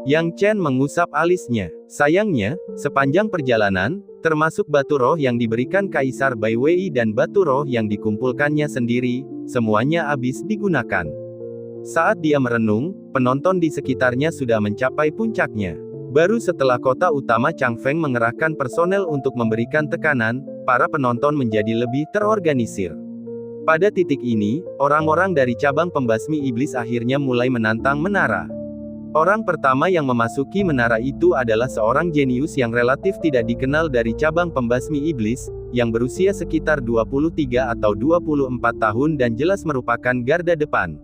Yang Chen mengusap alisnya. Sayangnya, sepanjang perjalanan, termasuk batu roh yang diberikan Kaisar Bai Wei dan batu roh yang dikumpulkannya sendiri, semuanya habis digunakan. Saat dia merenung, penonton di sekitarnya sudah mencapai puncaknya. Baru setelah kota utama Changfeng mengerahkan personel untuk memberikan tekanan, para penonton menjadi lebih terorganisir. Pada titik ini, orang-orang dari cabang pembasmi iblis akhirnya mulai menantang menara. Orang pertama yang memasuki menara itu adalah seorang jenius yang relatif tidak dikenal dari cabang pembasmi iblis, yang berusia sekitar 23 atau 24 tahun dan jelas merupakan garda depan.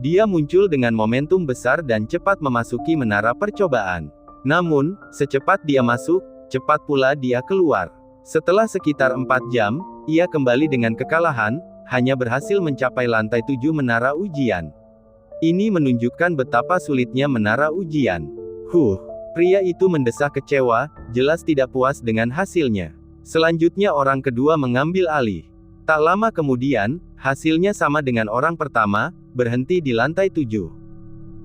Dia muncul dengan momentum besar dan cepat memasuki menara percobaan. Namun, secepat dia masuk, cepat pula dia keluar. Setelah sekitar 4 jam, ia kembali dengan kekalahan, hanya berhasil mencapai lantai 7 menara ujian. Ini menunjukkan betapa sulitnya menara ujian. Pria itu mendesah kecewa, jelas tidak puas dengan hasilnya. Selanjutnya orang kedua mengambil alih. Tak lama kemudian, hasilnya sama dengan orang pertama, berhenti di lantai 7.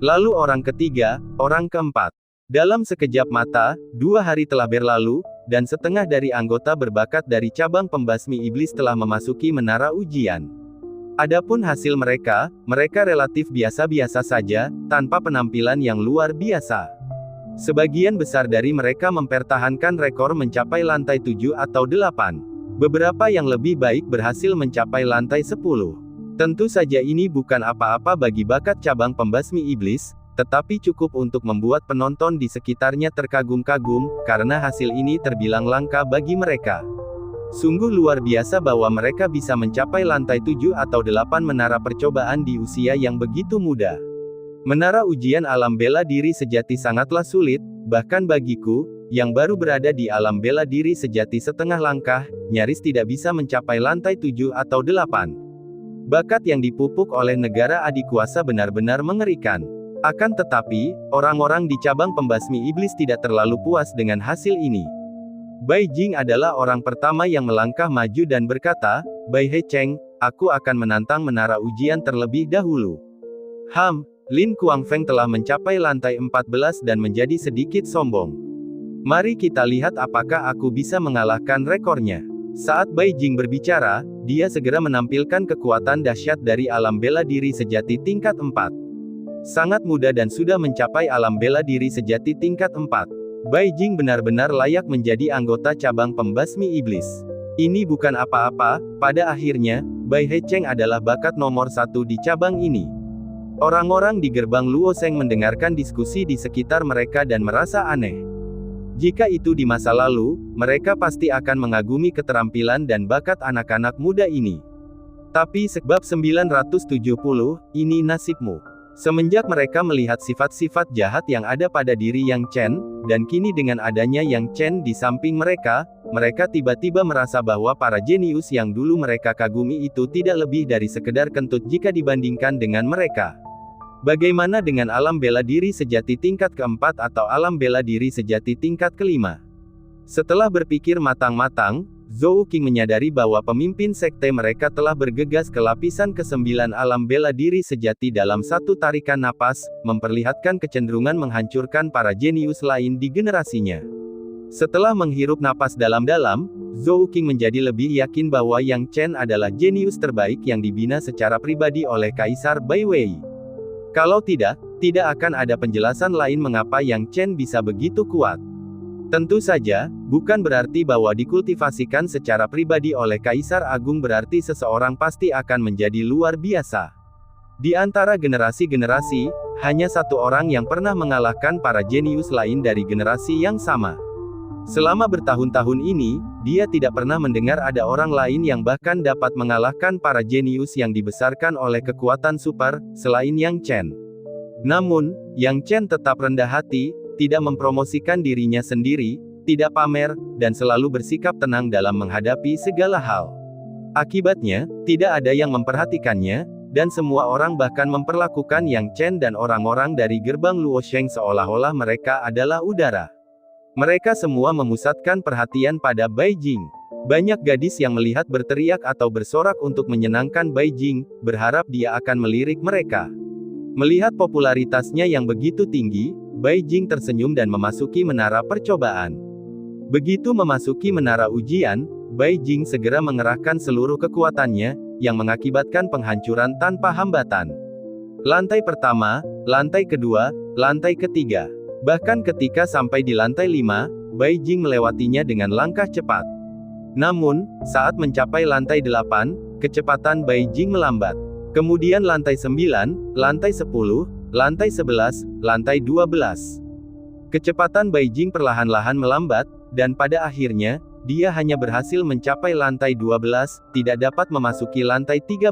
Lalu orang ketiga, orang keempat. Dalam sekejap mata, 2 hari telah berlalu, dan setengah dari anggota berbakat dari cabang pembasmi iblis telah memasuki menara ujian. Adapun hasil mereka relatif biasa-biasa saja, tanpa penampilan yang luar biasa. Sebagian besar dari mereka mempertahankan rekor mencapai lantai 7 atau 8. Beberapa yang lebih baik berhasil mencapai lantai 10. Tentu saja ini bukan apa-apa bagi bakat cabang pembasmi iblis, tetapi cukup untuk membuat penonton di sekitarnya terkagum-kagum, karena hasil ini terbilang langka bagi mereka. Sungguh luar biasa bahwa mereka bisa mencapai lantai 7 atau 8 menara percobaan di usia yang begitu muda. Menara ujian alam bela diri sejati sangatlah sulit, bahkan bagiku, yang baru berada di alam bela diri sejati setengah langkah, nyaris tidak bisa mencapai lantai 7 atau 8. Bakat yang dipupuk oleh negara adikuasa benar-benar mengerikan. Akan tetapi, orang-orang di cabang pembasmi iblis tidak terlalu puas dengan hasil ini. Bai Jing adalah orang pertama yang melangkah maju dan berkata, "Bai He Cheng, aku akan menantang menara ujian terlebih dahulu." Lin Kuangfeng telah mencapai lantai 14 dan menjadi sedikit sombong. Mari kita lihat apakah aku bisa mengalahkan rekornya. Saat Bai Jing berbicara, dia segera menampilkan kekuatan dahsyat dari alam bela diri sejati tingkat 4. Sangat muda dan sudah mencapai alam bela diri sejati tingkat 4. Bai Jing benar-benar layak menjadi anggota cabang pembasmi iblis. Ini bukan apa-apa, pada akhirnya, Bai He Cheng adalah bakat nomor 1 di cabang ini. Orang-orang di gerbang Luoseng mendengarkan diskusi di sekitar mereka dan merasa aneh. Jika itu di masa lalu, mereka pasti akan mengagumi keterampilan dan bakat anak-anak muda ini. Tapi sebab 970, ini nasibmu. Semenjak mereka melihat sifat-sifat jahat yang ada pada diri Yang Chen, dan kini dengan adanya Yang Chen di samping mereka tiba-tiba merasa bahwa para jenius yang dulu mereka kagumi itu tidak lebih dari sekedar kentut jika dibandingkan dengan mereka. Bagaimana dengan alam bela diri sejati tingkat keempat atau alam bela diri sejati tingkat kelima? Setelah berpikir matang-matang, Zhou Qing menyadari bahwa pemimpin sekte mereka telah bergegas ke lapisan ke-9 alam bela diri sejati dalam satu tarikan napas, memperlihatkan kecenderungan menghancurkan para jenius lain di generasinya. Setelah menghirup napas dalam-dalam, Zhou Qing menjadi lebih yakin bahwa Yang Chen adalah jenius terbaik yang dibina secara pribadi oleh Kaisar Bai Wei. Kalau tidak akan ada penjelasan lain mengapa Yang Chen bisa begitu kuat. Tentu saja, bukan berarti bahwa dikultivasikan secara pribadi oleh Kaisar Agung berarti seseorang pasti akan menjadi luar biasa. Di antara generasi-generasi, hanya satu orang yang pernah mengalahkan para jenius lain dari generasi yang sama. Selama bertahun-tahun ini, dia tidak pernah mendengar ada orang lain yang bahkan dapat mengalahkan para jenius yang dibesarkan oleh kekuatan super, selain Yang Chen. Namun, Yang Chen tetap rendah hati, tidak mempromosikan dirinya sendiri, tidak pamer, dan selalu bersikap tenang dalam menghadapi segala hal. Akibatnya, tidak ada yang memperhatikannya, dan semua orang bahkan memperlakukan Yang Chen dan orang-orang dari gerbang Luosheng seolah-olah mereka adalah udara. Mereka semua memusatkan perhatian pada Bai Jing. Banyak gadis yang melihat berteriak atau bersorak untuk menyenangkan Bai Jing, berharap dia akan melirik mereka. Melihat popularitasnya yang begitu tinggi, Bai Jing tersenyum dan memasuki menara percobaan. Begitu memasuki menara ujian, Bai Jing segera mengerahkan seluruh kekuatannya, yang mengakibatkan penghancuran tanpa hambatan. Lantai pertama, lantai kedua, lantai ketiga. Bahkan ketika sampai di lantai 5, Bai Jing melewatinya dengan langkah cepat. Namun, saat mencapai lantai 8, kecepatan Bai Jing melambat. Kemudian lantai 9, lantai 10, lantai 11, lantai 12. Kecepatan Bai Jing perlahan-lahan melambat, dan pada akhirnya, dia hanya berhasil mencapai lantai 12, tidak dapat memasuki lantai 13.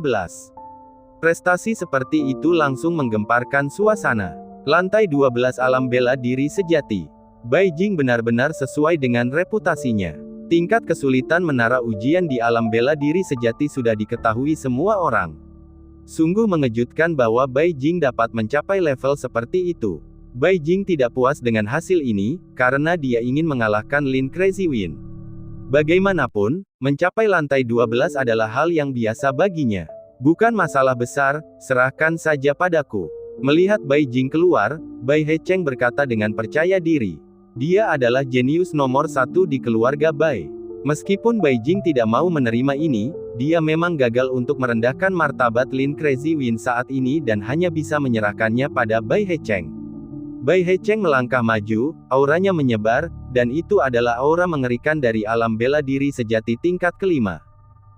Prestasi seperti itu langsung menggemparkan suasana. Lantai 12 alam bela diri sejati. Bai Jing benar-benar sesuai dengan reputasinya. Tingkat kesulitan menara ujian di alam bela diri sejati sudah diketahui semua orang. Sungguh mengejutkan bahwa Bai Jing dapat mencapai level seperti itu. Bai Jing tidak puas dengan hasil ini, karena dia ingin mengalahkan Lin Crazy Wind. Bagaimanapun, mencapai lantai 12 adalah hal yang biasa baginya. Bukan masalah besar, serahkan saja padaku. Melihat Bai Jing keluar, Bai Hecheng berkata dengan percaya diri. Dia adalah jenius nomor 1 di keluarga Bai. Meskipun Bai Jing tidak mau menerima ini, dia memang gagal untuk merendahkan martabat Lin Crazy Wind saat ini dan hanya bisa menyerahkannya pada Bai Hecheng. Bai Hecheng melangkah maju, auranya menyebar, dan itu adalah aura mengerikan dari alam bela diri sejati tingkat kelima.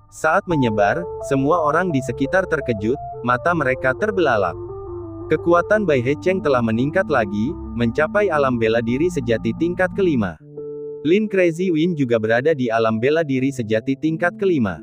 Saat menyebar, semua orang di sekitar terkejut, mata mereka terbelalak. Kekuatan Bai Hecheng telah meningkat lagi, mencapai alam bela diri sejati tingkat kelima. Lin Crazy Wind juga berada di alam bela diri sejati tingkat kelima.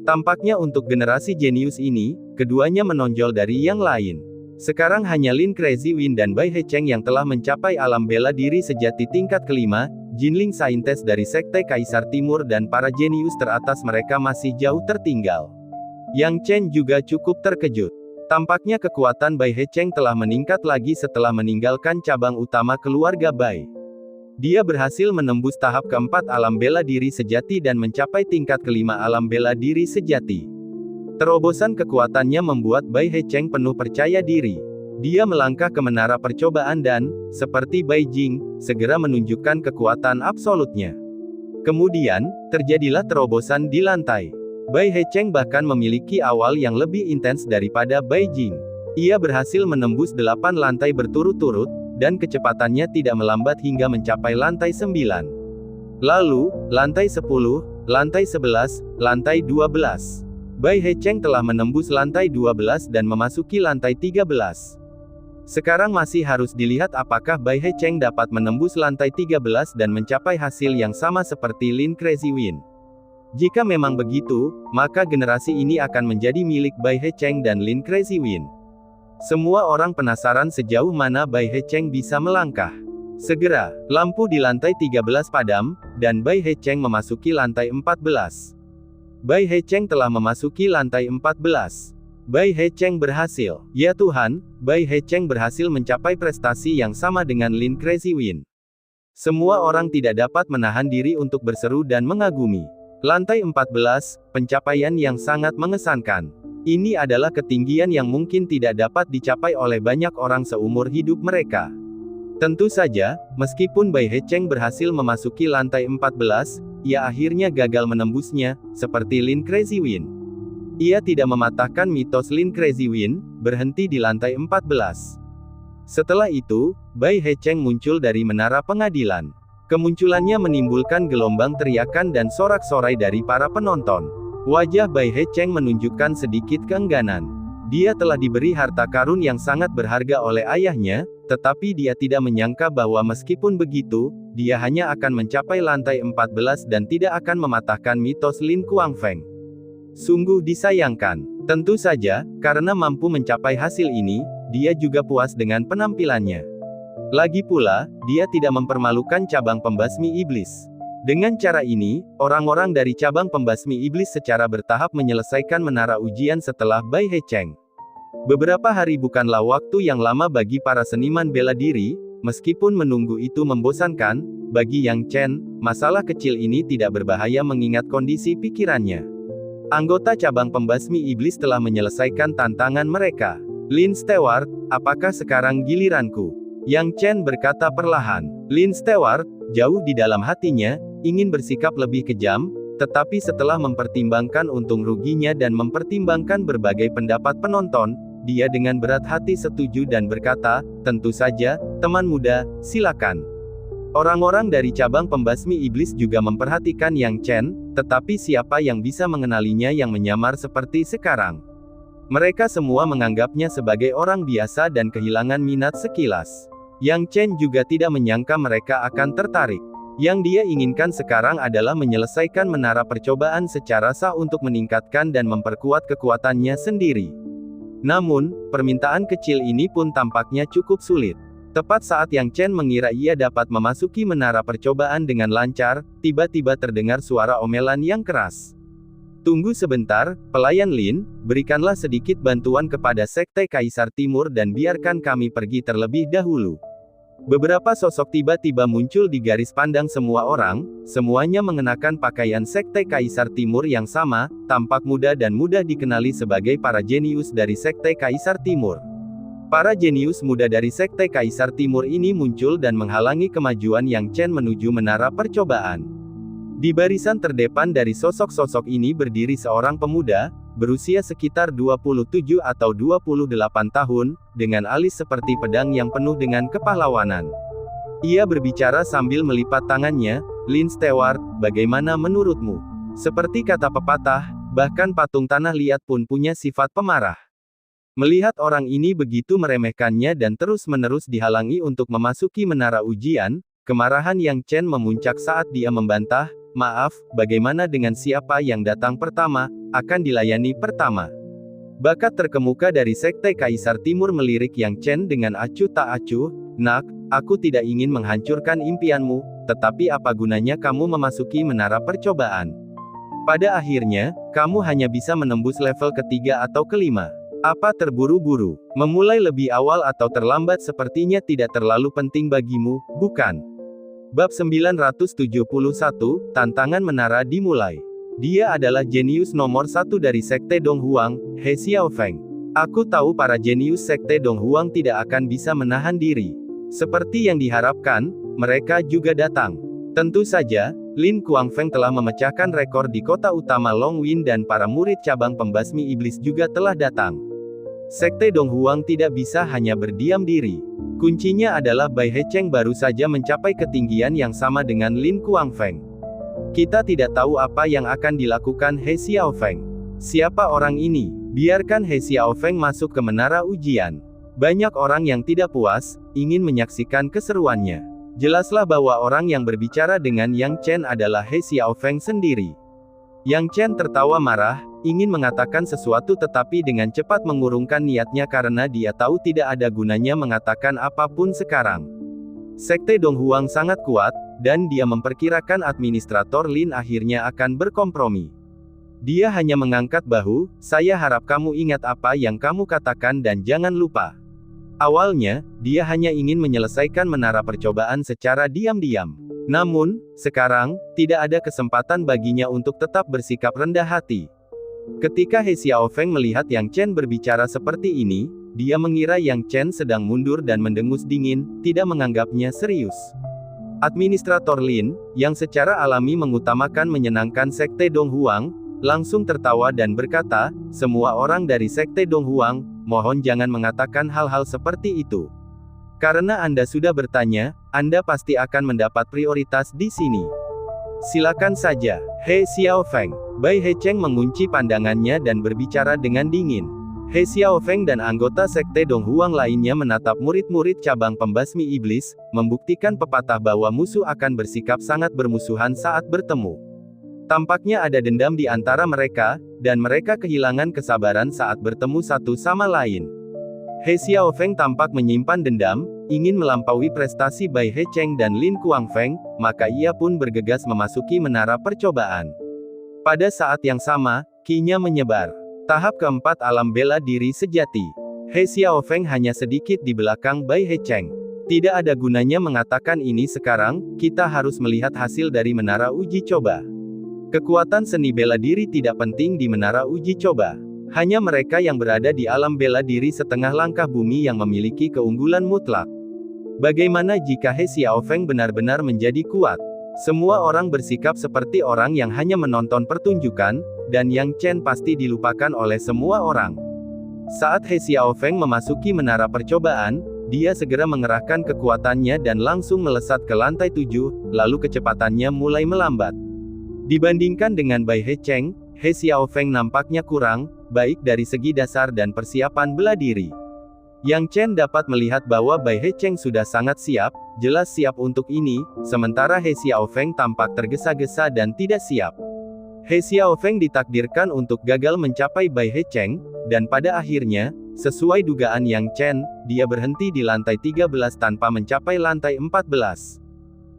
Tampaknya untuk generasi jenius ini, keduanya menonjol dari yang lain. Sekarang hanya Lin Crazy Wind dan Bai Hecheng yang telah mencapai alam bela diri sejati tingkat kelima. Jinling saintes dari Sekte Kaisar Timur dan para jenius teratas mereka masih jauh tertinggal. Yang Chen juga cukup terkejut. Tampaknya kekuatan Bai Hecheng telah meningkat lagi setelah meninggalkan cabang utama keluarga Bai. Dia berhasil menembus tahap keempat alam bela diri sejati dan mencapai tingkat kelima alam bela diri sejati. Terobosan kekuatannya membuat Bai Hecheng penuh percaya diri. Dia melangkah ke menara percobaan dan, seperti Bai Jing, segera menunjukkan kekuatan absolutnya. Kemudian, terjadilah terobosan di lantai. Bai Hecheng bahkan memiliki awal yang lebih intens daripada Bai Jing. Ia berhasil menembus 8 lantai berturut-turut, dan kecepatannya tidak melambat hingga mencapai lantai 9. Lalu, lantai 10, lantai 11, lantai 12. Bai Hecheng telah menembus lantai 12 dan memasuki lantai 13. Sekarang masih harus dilihat apakah Bai Hecheng dapat menembus lantai 13 dan mencapai hasil yang sama seperti Lin Crazy Wind. Jika memang begitu, maka generasi ini akan menjadi milik Bai Hecheng dan Lin Crazy Wind. Semua orang penasaran sejauh mana Bai Hecheng bisa melangkah. Segera, lampu di lantai 13 padam, dan Bai Hecheng memasuki lantai 14. Bai Hecheng telah memasuki lantai 14. Bai Hecheng berhasil. Ya Tuhan, Bai Hecheng berhasil mencapai prestasi yang sama dengan Lin Crazy Wind. Semua orang tidak dapat menahan diri untuk berseru dan mengagumi. Lantai 14, pencapaian yang sangat mengesankan. Ini adalah ketinggian yang mungkin tidak dapat dicapai oleh banyak orang seumur hidup mereka. Tentu saja, meskipun Bai Hecheng berhasil memasuki lantai 14, ia akhirnya gagal menembusnya, seperti Lin Crazy Wind. Ia tidak mematahkan mitos Lin Crazy Wind, berhenti di lantai 14. Setelah itu, Bai Hecheng muncul dari menara pengadilan. Kemunculannya menimbulkan gelombang teriakan dan sorak-sorai dari para penonton. Wajah Bai Hecheng menunjukkan sedikit keengganan. Dia telah diberi harta karun yang sangat berharga oleh ayahnya, tetapi dia tidak menyangka bahwa meskipun begitu, dia hanya akan mencapai lantai 14 dan tidak akan mematahkan mitos Lin Kuangfeng. Sungguh disayangkan. Tentu saja, karena mampu mencapai hasil ini, dia juga puas dengan penampilannya. Lagi pula, dia tidak mempermalukan cabang pembasmi iblis. Dengan cara ini, orang-orang dari cabang pembasmi iblis secara bertahap menyelesaikan menara ujian setelah Bai Hecheng. Beberapa hari bukanlah waktu yang lama bagi para seniman bela diri, meskipun menunggu itu membosankan, bagi Yang Chen, masalah kecil ini tidak berbahaya mengingat kondisi pikirannya. Anggota cabang pembasmi iblis telah menyelesaikan tantangan mereka. Lin Stewart, apakah sekarang giliranku? Yang Chen berkata perlahan. Lin Stewart, jauh di dalam hatinya, ingin bersikap lebih kejam, tetapi setelah mempertimbangkan untung ruginya dan mempertimbangkan berbagai pendapat penonton, dia dengan berat hati setuju dan berkata, tentu saja, teman muda, silakan. Orang-orang dari cabang pembasmi iblis juga memperhatikan Yang Chen, tetapi siapa yang bisa mengenalinya yang menyamar seperti sekarang? Mereka semua menganggapnya sebagai orang biasa dan kehilangan minat sekilas. Yang Chen juga tidak menyangka mereka akan tertarik. Yang dia inginkan sekarang adalah menyelesaikan menara percobaan secara sah untuk meningkatkan dan memperkuat kekuatannya sendiri. Namun, permintaan kecil ini pun tampaknya cukup sulit. Tepat saat Yang Chen mengira ia dapat memasuki menara percobaan dengan lancar, tiba-tiba terdengar suara omelan yang keras. Tunggu sebentar, pelayan Lin, berikanlah sedikit bantuan kepada Sekte Kaisar Timur dan biarkan kami pergi terlebih dahulu. Beberapa sosok tiba-tiba muncul di garis pandang semua orang, semuanya mengenakan pakaian Sekte Kaisar Timur yang sama, tampak muda dan mudah dikenali sebagai para jenius dari Sekte Kaisar Timur. Para jenius muda dari Sekte Kaisar Timur ini muncul dan menghalangi kemajuan Yang Chen menuju menara percobaan. Di barisan terdepan dari sosok-sosok ini berdiri seorang pemuda, berusia sekitar 27 atau 28 tahun, dengan alis seperti pedang yang penuh dengan kepahlawanan. Ia berbicara sambil melipat tangannya, "Lin Stewart, bagaimana menurutmu?" Seperti kata pepatah, bahkan patung tanah liat pun punya sifat pemarah. Melihat orang ini begitu meremehkannya dan terus-menerus dihalangi untuk memasuki menara ujian, kemarahan Yang Chen memuncak saat dia membantah, "Maaf, bagaimana dengan siapa yang datang pertama, akan dilayani pertama." Bakat terkemuka dari Sekte Kaisar Timur melirik Yang Chen dengan acuh tak acuh, "Nak, aku tidak ingin menghancurkan impianmu, tetapi apa gunanya kamu memasuki menara percobaan? Pada akhirnya, kamu hanya bisa menembus level ketiga atau kelima. Apa terburu-buru? Memulai lebih awal atau terlambat sepertinya tidak terlalu penting bagimu, bukan?" Bab 971, Tantangan Menara dimulai. Dia adalah jenius nomor 1 dari Sekte Donghuang, He Xiaofeng. Aku tahu para jenius Sekte Donghuang tidak akan bisa menahan diri. Seperti yang diharapkan, mereka juga datang. Tentu saja, Lin Kuangfeng telah memecahkan rekor di kota utama Longwin dan para murid cabang pembasmi iblis juga telah datang. Sekte Donghuang tidak bisa hanya berdiam diri. Kuncinya adalah Bai Hecheng baru saja mencapai ketinggian yang sama dengan Lin Kuangfeng. Kita tidak tahu apa yang akan dilakukan He Xiaofeng. Siapa orang ini? Biarkan He Xiaofeng masuk ke menara ujian. Banyak orang yang tidak puas, ingin menyaksikan keseruannya. Jelaslah bahwa orang yang berbicara dengan Yang Chen adalah He Xiaofeng sendiri. Yang Chen tertawa marah, ingin mengatakan sesuatu tetapi dengan cepat mengurungkan niatnya karena dia tahu tidak ada gunanya mengatakan apapun sekarang. Sekte Donghuang sangat kuat, dan dia memperkirakan administrator Lin akhirnya akan berkompromi. Dia hanya mengangkat bahu, "Saya harap kamu ingat apa yang kamu katakan dan jangan lupa." Awalnya, dia hanya ingin menyelesaikan menara percobaan secara diam-diam. Namun, sekarang, tidak ada kesempatan baginya untuk tetap bersikap rendah hati. Ketika He Xiaofeng melihat Yang Chen berbicara seperti ini, dia mengira Yang Chen sedang mundur dan mendengus dingin, tidak menganggapnya serius. Administrator Lin, yang secara alami mengutamakan menyenangkan Sekte Donghuang, langsung tertawa dan berkata, "Semua orang dari Sekte Donghuang, mohon jangan mengatakan hal-hal seperti itu. Karena Anda sudah bertanya, Anda pasti akan mendapat prioritas di sini. Silakan saja, He Xiaofeng." Bai Hecheng mengunci pandangannya dan berbicara dengan dingin. He Xiaofeng dan anggota Sekte Donghuang lainnya menatap murid-murid cabang pembasmi iblis, membuktikan pepatah bahwa musuh akan bersikap sangat bermusuhan saat bertemu. Tampaknya ada dendam di antara mereka, dan mereka kehilangan kesabaran saat bertemu satu sama lain. He Xiaofeng tampak menyimpan dendam, ingin melampaui prestasi Bai Hecheng dan Lin Kuangfeng, maka ia pun bergegas memasuki menara percobaan. Pada saat yang sama, ki-nya menyebar. Tahap keempat alam bela diri sejati. He Xiaofeng hanya sedikit di belakang Bai Hecheng. Tidak ada gunanya mengatakan ini sekarang, kita harus melihat hasil dari menara uji coba. Kekuatan seni bela diri tidak penting di menara uji coba. Hanya mereka yang berada di alam bela diri setengah langkah bumi yang memiliki keunggulan mutlak. Bagaimana jika He Xiaofeng benar-benar menjadi kuat? Semua orang bersikap seperti orang yang hanya menonton pertunjukan, dan Yang Chen pasti dilupakan oleh semua orang. Saat He Xiaofeng memasuki menara percobaan, dia segera mengerahkan kekuatannya dan langsung melesat ke lantai 7, lalu kecepatannya mulai melambat. Dibandingkan dengan Bai Hecheng, He Xiaofeng nampaknya kurang baik dari segi dasar dan persiapan bela diri. Yang Chen dapat melihat bahwa Bai Hecheng sudah sangat siap, jelas siap untuk ini, sementara He Xiaofeng tampak tergesa-gesa dan tidak siap. He Xiaofeng ditakdirkan untuk gagal mencapai Bai Hecheng, dan pada akhirnya, sesuai dugaan Yang Chen, dia berhenti di lantai 13 tanpa mencapai lantai 14.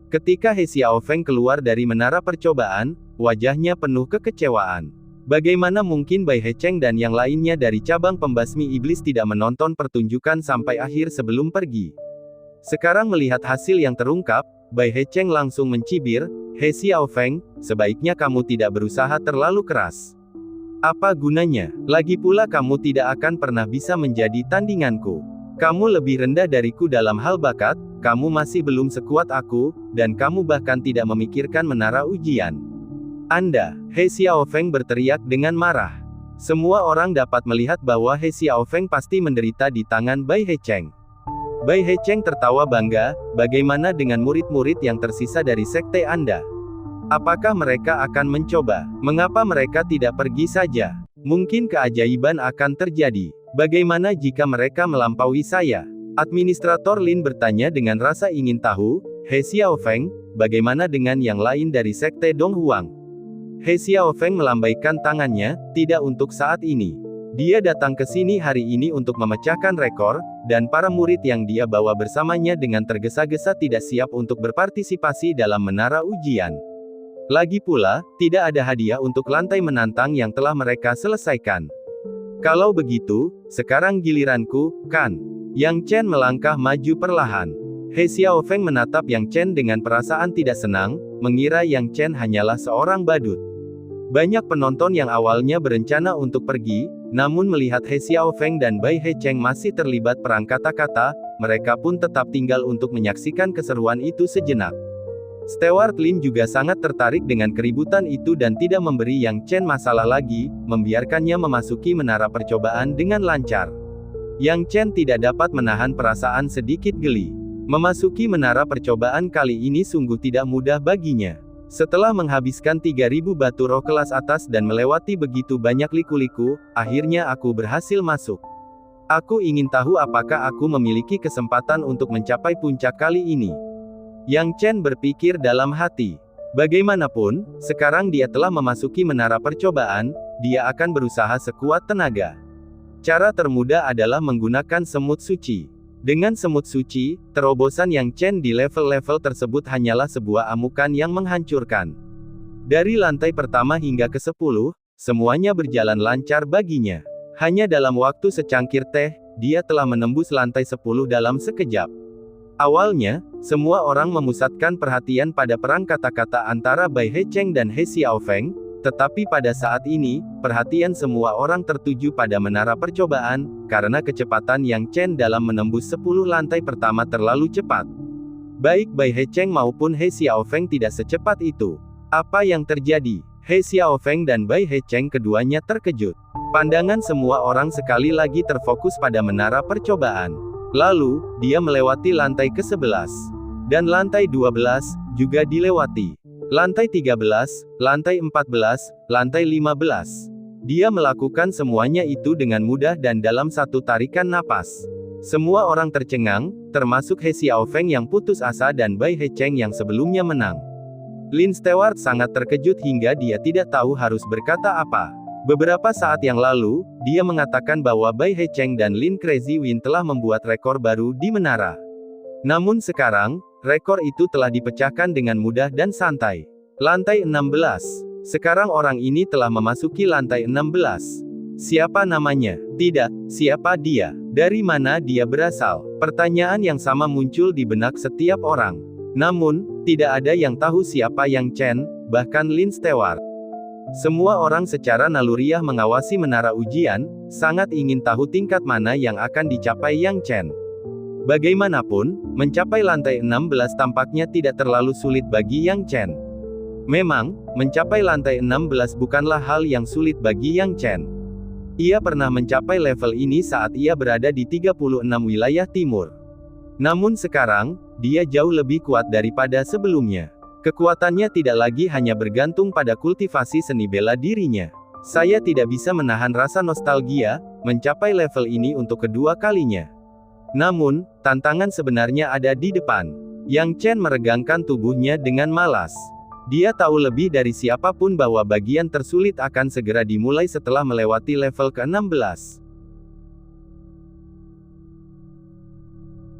Ketika He Xiaofeng keluar dari menara percobaan, wajahnya penuh kekecewaan. Bagaimana mungkin Bai Hecheng dan yang lainnya dari cabang pembasmi iblis tidak menonton pertunjukan sampai akhir sebelum pergi? Sekarang melihat hasil yang terungkap, Bai Hecheng langsung mencibir, "He Xiaofeng, sebaiknya kamu tidak berusaha terlalu keras. Apa gunanya? Lagi pula kamu tidak akan pernah bisa menjadi tandinganku. Kamu lebih rendah dariku dalam hal bakat, kamu masih belum sekuat aku, dan kamu bahkan tidak memikirkan menara ujian. Anda," He Xiaofeng berteriak dengan marah. Semua orang dapat melihat bahwa He Xiaofeng pasti menderita di tangan Bai Hecheng. Bai Hecheng tertawa bangga, "Bagaimana dengan murid-murid yang tersisa dari sekte Anda? Apakah mereka akan mencoba? Mengapa mereka tidak pergi saja? Mungkin keajaiban akan terjadi. Bagaimana jika mereka melampaui saya?" Administrator Lin bertanya dengan rasa ingin tahu. "He Xiaofeng, bagaimana dengan yang lain dari sekte Dong Huang?" He Xiaofeng melambaikan tangannya, "Tidak untuk saat ini. Dia datang ke sini hari ini untuk memecahkan rekor, dan para murid yang dia bawa bersamanya dengan tergesa-gesa tidak siap untuk berpartisipasi dalam menara ujian. Lagi pula, tidak ada hadiah untuk lantai menantang yang telah mereka selesaikan. Kalau begitu, sekarang giliranku, kan?" Yang Chen melangkah maju perlahan. He Xiaofeng menatap Yang Chen dengan perasaan tidak senang, mengira Yang Chen hanyalah seorang badut. Banyak penonton yang awalnya berencana untuk pergi, namun melihat He Xiaofeng dan Bai Hecheng masih terlibat perang kata-kata, mereka pun tetap tinggal untuk menyaksikan keseruan itu sejenak. Steward Lin juga sangat tertarik dengan keributan itu dan tidak memberi Yang Chen masalah lagi, membiarkannya memasuki menara percobaan dengan lancar. Yang Chen tidak dapat menahan perasaan sedikit geli. Memasuki menara percobaan kali ini sungguh tidak mudah baginya. Setelah menghabiskan 3000 batu roh kelas atas dan melewati begitu banyak liku-liku, akhirnya aku berhasil masuk. Aku ingin tahu apakah aku memiliki kesempatan untuk mencapai puncak kali ini. Yang Chen berpikir dalam hati. Bagaimanapun, sekarang dia telah memasuki menara percobaan, dia akan berusaha sekuat tenaga. Cara termudah adalah menggunakan semut suci. Dengan semut suci, terobosan Yang Chen di level-level tersebut hanyalah sebuah amukan yang menghancurkan. Dari lantai pertama hingga ke-10, semuanya berjalan lancar baginya. Hanya dalam waktu secangkir teh, dia telah menembus lantai 10 dalam sekejap. Awalnya, semua orang memusatkan perhatian pada perang kata-kata antara Bai Hecheng dan He Xiaofeng, tetapi pada saat ini, perhatian semua orang tertuju pada menara percobaan, karena kecepatan Yang Chen dalam menembus 10 lantai pertama terlalu cepat. Baik Bai Hecheng maupun He Xiaofeng tidak secepat itu. Apa yang terjadi? He Xiaofeng dan Bai Hecheng keduanya terkejut. Pandangan semua orang sekali lagi terfokus pada menara percobaan. Lalu, dia melewati lantai ke-11. Dan lantai 12, juga dilewati. Lantai 13, lantai 14, lantai 15. Dia melakukan semuanya itu dengan mudah dan dalam satu tarikan napas. Semua orang tercengang, termasuk He Xiaofeng yang putus asa dan Bai Hecheng yang sebelumnya menang. Lin Stewart sangat terkejut hingga dia tidak tahu harus berkata apa. Beberapa saat yang lalu, dia mengatakan bahwa Bai Hecheng dan Lin Crazy Win telah membuat rekor baru di menara. Namun sekarang, rekor itu telah dipecahkan dengan mudah dan santai. Lantai 16. Sekarang orang ini telah memasuki lantai 16. Siapa namanya? Tidak, siapa dia? Dari mana dia berasal? Pertanyaan yang sama muncul di benak setiap orang. Namun, tidak ada yang tahu siapa Yang Chen, bahkan Lin Stewart. Semua orang secara naluriah mengawasi menara ujian, sangat ingin tahu tingkat mana yang akan dicapai Yang Chen. Bagaimanapun, mencapai lantai 16 tampaknya tidak terlalu sulit bagi Yang Chen. Memang, mencapai lantai 16 bukanlah hal yang sulit bagi Yang Chen. Ia pernah mencapai level ini saat ia berada di 36 wilayah timur. Namun sekarang, dia jauh lebih kuat daripada sebelumnya. Kekuatannya tidak lagi hanya bergantung pada kultivasi seni bela dirinya. Saya tidak bisa menahan rasa nostalgia, mencapai level ini untuk kedua kalinya. Namun, tantangan sebenarnya ada di depan. Yang Chen meregangkan tubuhnya dengan malas. Dia tahu lebih dari siapapun bahwa bagian tersulit akan segera dimulai setelah melewati level ke-16.